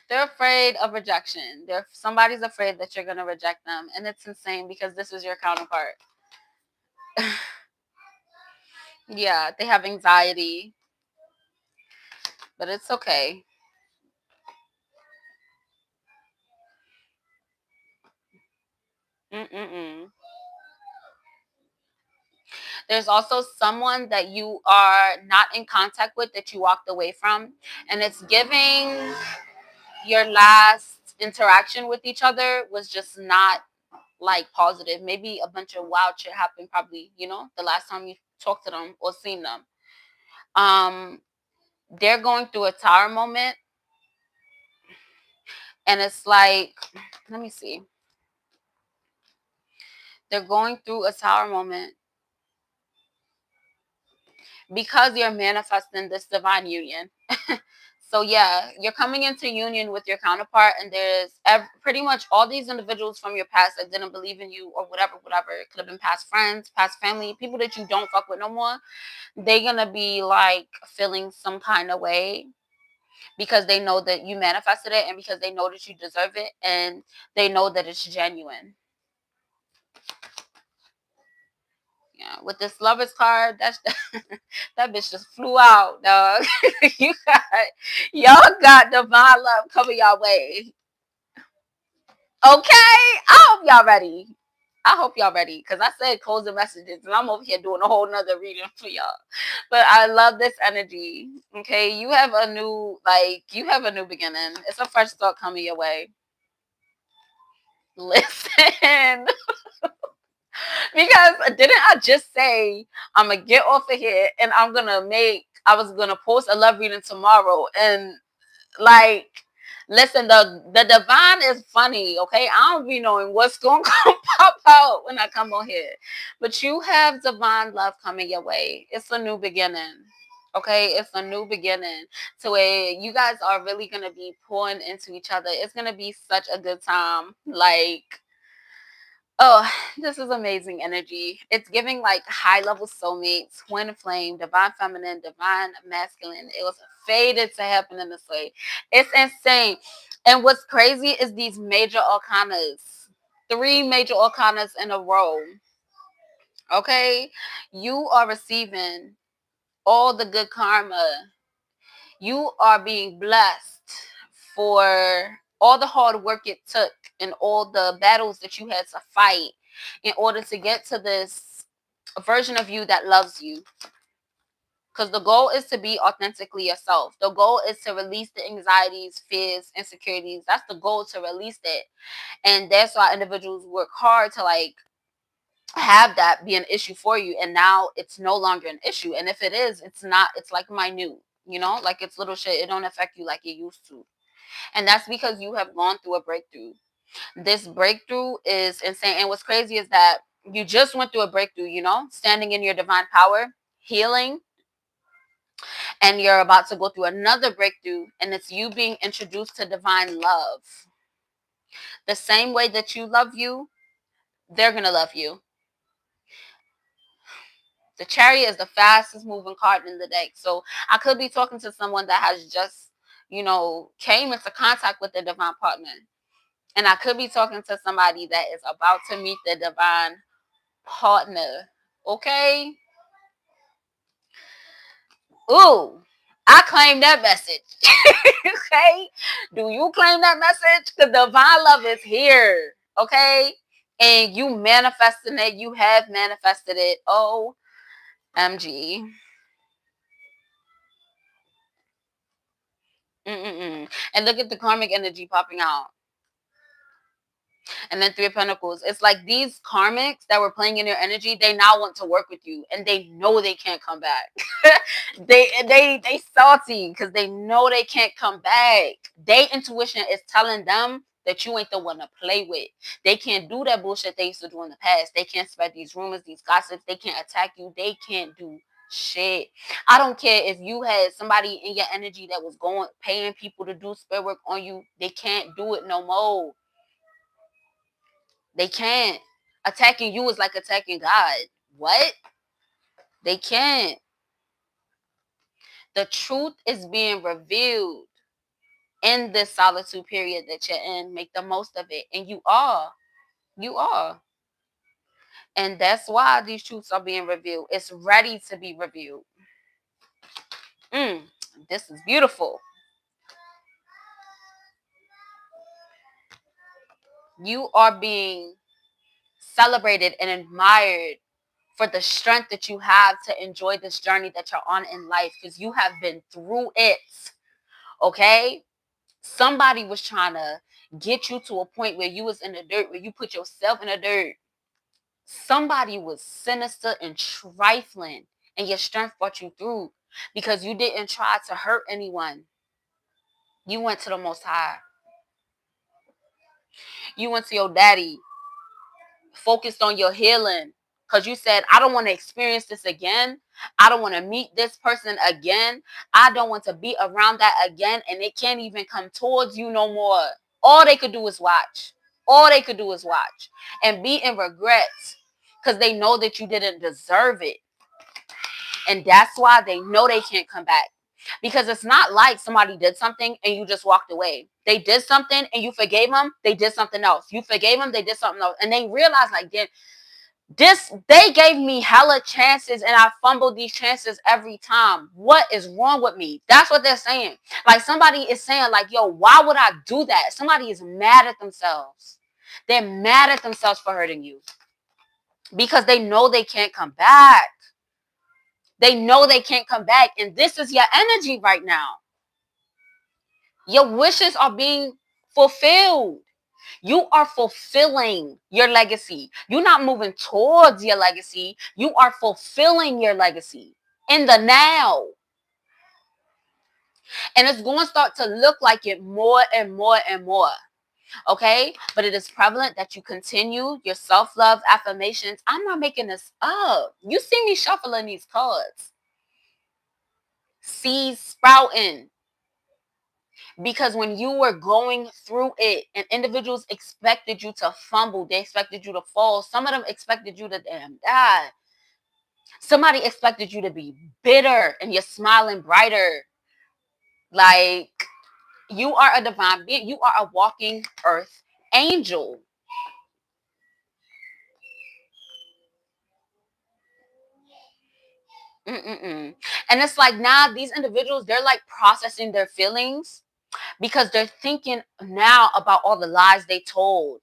they're afraid of rejection. Somebody's afraid that you're gonna reject them, and it's insane because this is your counterpart. Yeah, they have anxiety, but it's okay. Mm-mm-mm. There's also someone that you are not in contact with that you walked away from, and it's giving your last interaction with each other was just not like positive. Maybe a bunch of wild shit happened, probably, you know, the last time you talked to them or seen them. Um, they're going through a tower moment, and it's like, let me see. They're going through a tower moment because you're manifesting this divine union. So yeah, you're coming into union with your counterpart, and there's pretty much all these individuals from your past that didn't believe in you or whatever, whatever. It could have been past friends, past family, people that you don't fuck with no more. They're gonna be like feeling some kind of way because they know that you manifested it, and because they know that you deserve it, and they know that it's genuine. Yeah, with this lovers card, that's that bitch just flew out, dog. you got y'all got divine love coming y'all way. Okay, I hope y'all ready. I hope y'all ready, because I said closing messages, and I'm over here doing a whole nother reading for y'all. But I love this energy. Okay, you have a new, like, you have a new beginning. It's a fresh start coming your way. Listen, because didn't I just say I'm gonna get off of here and I was gonna post a love reading tomorrow, and like, listen, the divine is funny, okay? I don't be knowing what's gonna come pop out when I come on here. But you have divine love coming your way. It's a new beginning. Okay, it's a new beginning to where you guys are really gonna be pouring into each other. It's gonna be such a good time. Like, oh, this is amazing energy. It's giving like high level soulmates, twin flame, divine feminine, divine masculine. It was fated to happen in this way. It's insane. And what's crazy is these major arcanas, three major arcanas in a row. Okay, you are receiving all the good karma. You are being blessed for all the hard work it took and all the battles that you had to fight in order to get to this version of you that loves you. Because the goal is to be authentically yourself. The goal is to release the anxieties, fears, insecurities. That's the goal, to release it. And that's why individuals work hard to like have that be an issue for you, and now it's no longer an issue. And if it is, it's not, it's like minute, you know, like it's little shit. It don't affect you like it used to. And that's because you have gone through a breakthrough. This breakthrough is insane. And what's crazy is that you just went through a breakthrough, you know, standing in your divine power, healing, and you're about to go through another breakthrough, and it's you being introduced to divine love. The same way that you love you, they're going to love you. The Chariot is the fastest moving card in the deck. So I could be talking to someone that has just, you know, came into contact with the divine partner. And I could be talking to somebody that is about to meet the divine partner. Okay? Ooh, I claim that message. Okay? Do you claim that message? Because divine love is here. Okay? And you manifesting it. You have manifested it. OMG. And look at the karmic energy popping out. And then Three of Pentacles. It's like these karmics that were playing in your energy, they now want to work with you, and they know they can't come back. they salty because they know they can't come back. Their intuition is telling them that you ain't the one to play with. They can't do that bullshit they used to do in the past. They can't spread these rumors, these gossips. They can't attack you. They can't do shit. I don't care if you had somebody in your energy that was going paying people to do spirit work on you. They can't do it no more. They can't. Attacking you is like attacking God. What? They can't. The truth is being revealed in this solitude period that you're in. Make the most of it. And you are. You are. And that's why these truths are being revealed. It's ready to be revealed. This is beautiful. You are being celebrated and admired for the strength that you have to enjoy this journey that you're on in life, because you have been through it. Okay? Somebody was trying to get you to a point where you was in the dirt, where you put yourself in the dirt. Somebody was sinister and trifling, and your strength brought you through because you didn't try to hurt anyone. You went to the Most High. You went to your daddy, focused on your healing, because you said, I don't want to experience this again. I don't want to meet this person again. I don't want to be around that again. And it can't even come towards you no more. All they could do is watch. All they could do is watch and be in regrets because they know that you didn't deserve it. And that's why they know they can't come back. Because it's not like somebody did something and you just walked away. They did something and you forgave them. They did something else. You forgave them. They did something else. And they realized, like, they gave me hella chances and I fumbled these chances every time. What is wrong with me? That's what they're saying. Like, somebody is saying, like, yo, why would I do that? Somebody is mad at themselves. They're mad at themselves for hurting you because they know they can't come back. They know they can't come back. And this is your energy right now. Your wishes are being fulfilled. You are fulfilling your legacy. You're not moving towards your legacy. You are fulfilling your legacy in the now. And it's going to start to look like it more and more and more. Okay? But it is prevalent that you continue your self-love affirmations. I'm not making this up. You see me shuffling these cards. Seeds sprouting. Because when you were going through it and individuals expected you to fumble, they expected you to fall. Some of them expected you to damn die. Somebody expected you to be bitter and you're smiling brighter. Like, you are a divine being. You are a walking earth angel. And it's like now these individuals, they're like processing their feelings because they're thinking now about all the lies they told.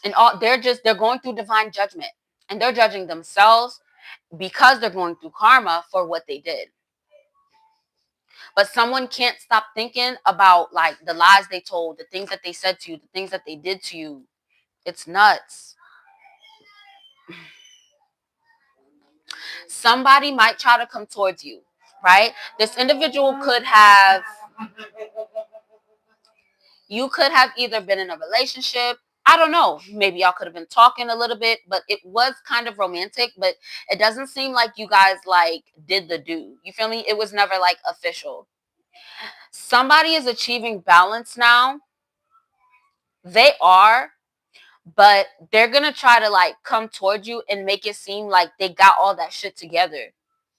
And they're going through divine judgment, and they're judging themselves because they're going through karma for what they did. But someone can't stop thinking about, like, the lies they told, the things that they said to you, the things that they did to you. It's nuts. somebody might try to come towards you, right? This individual could have, you could have either been in a relationship. I don't know. Maybe y'all could have been talking a little bit, but it was kind of romantic, but it doesn't seem like you guys like did the do. You feel me? It was never like official. Somebody is achieving balance now. They are, but they're going to try to like come towards you and make it seem like they got all that shit together.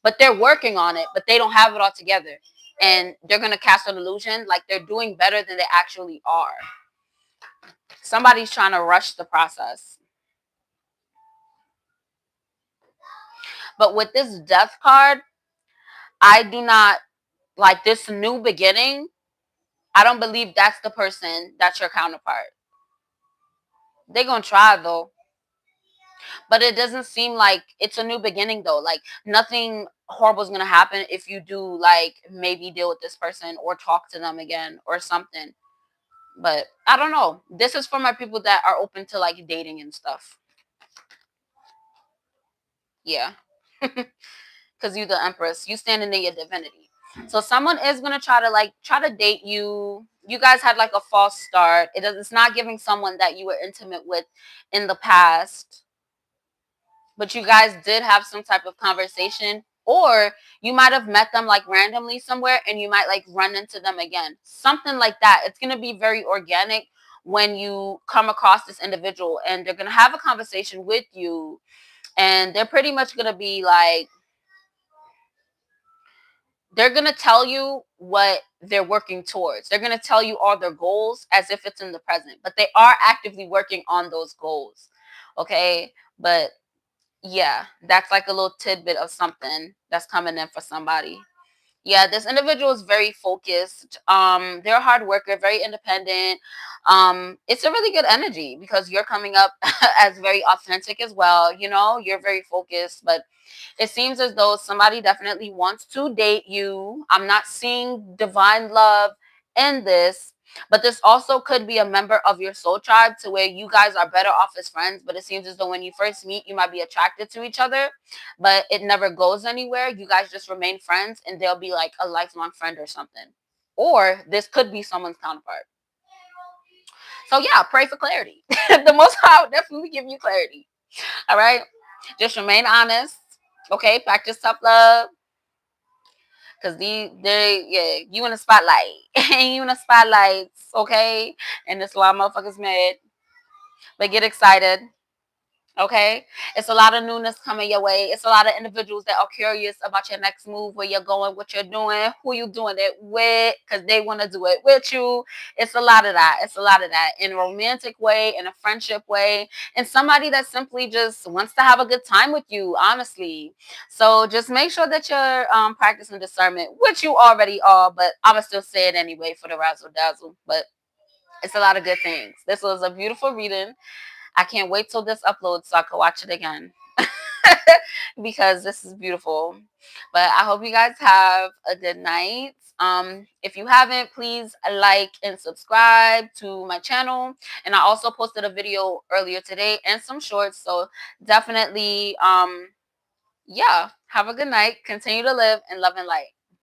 But they're working on it, but they don't have it all together. And they're going to cast an illusion like they're doing better than they actually are. Somebody's trying to rush the process. But with this death card, I do not like this new beginning. I don't believe that's the person that's your counterpart. They're going to try though. But it doesn't seem like it's a new beginning though. Like nothing horrible is going to happen if you do like maybe deal with this person or talk to them again or something. But I don't know. This is for my people that are open to like dating and stuff. Yeah. Because you the empress. You standing in your divinity. So someone is going to try to date you. You guys had like a false start. It's not giving someone that you were intimate with in the past. But you guys did have some type of conversation, or you might have met them like randomly somewhere and you might like run into them again. Something like that. It's going to be very organic when you come across this individual and they're going to have a conversation with you and they're pretty much going to be like, they're going to tell you what they're working towards. They're going to tell you all their goals as if it's in the present, but they are actively working on those goals. Okay. But yeah, that's like a little tidbit of something that's coming in for somebody. Yeah, this individual is very focused. They're a hard worker, very independent. It's a really good energy because you're coming up as very authentic as well. You know, you're very focused, but it seems as though somebody definitely wants to date you. I'm not seeing divine love in this, but this also could be a member of your soul tribe to where you guys are better off as friends. But it seems as though when you first meet, you might be attracted to each other, but it never goes anywhere. You guys just remain friends and they'll be like a lifelong friend or something. Or this could be someone's counterpart. So yeah, pray for clarity. The Most High will definitely give you clarity. All right. Just remain honest. Okay. Practice tough love. Cause you in the spotlight. You in the spotlights. Okay. And this a lot of motherfuckers mad. But get excited. Okay, it's a lot of newness coming your way. It's a lot of individuals that are curious about your next move, where you're going, what you're doing, who you doing it with, because they want to do it with you. It's a lot of that. It's a lot of that in a romantic way, in a friendship way, and somebody that simply just wants to have a good time with you, honestly. So just make sure that you're practicing discernment, which you already are, but I'm going to still say it anyway for the razzle dazzle. But it's a lot of good things. This was a beautiful reading. I can't wait till this uploads so I can watch it again because this is beautiful. But I hope you guys have a good night. If you haven't, please like and subscribe to my channel. And I also posted a video earlier today and some shorts. So definitely, yeah, have a good night. Continue to live in love and light.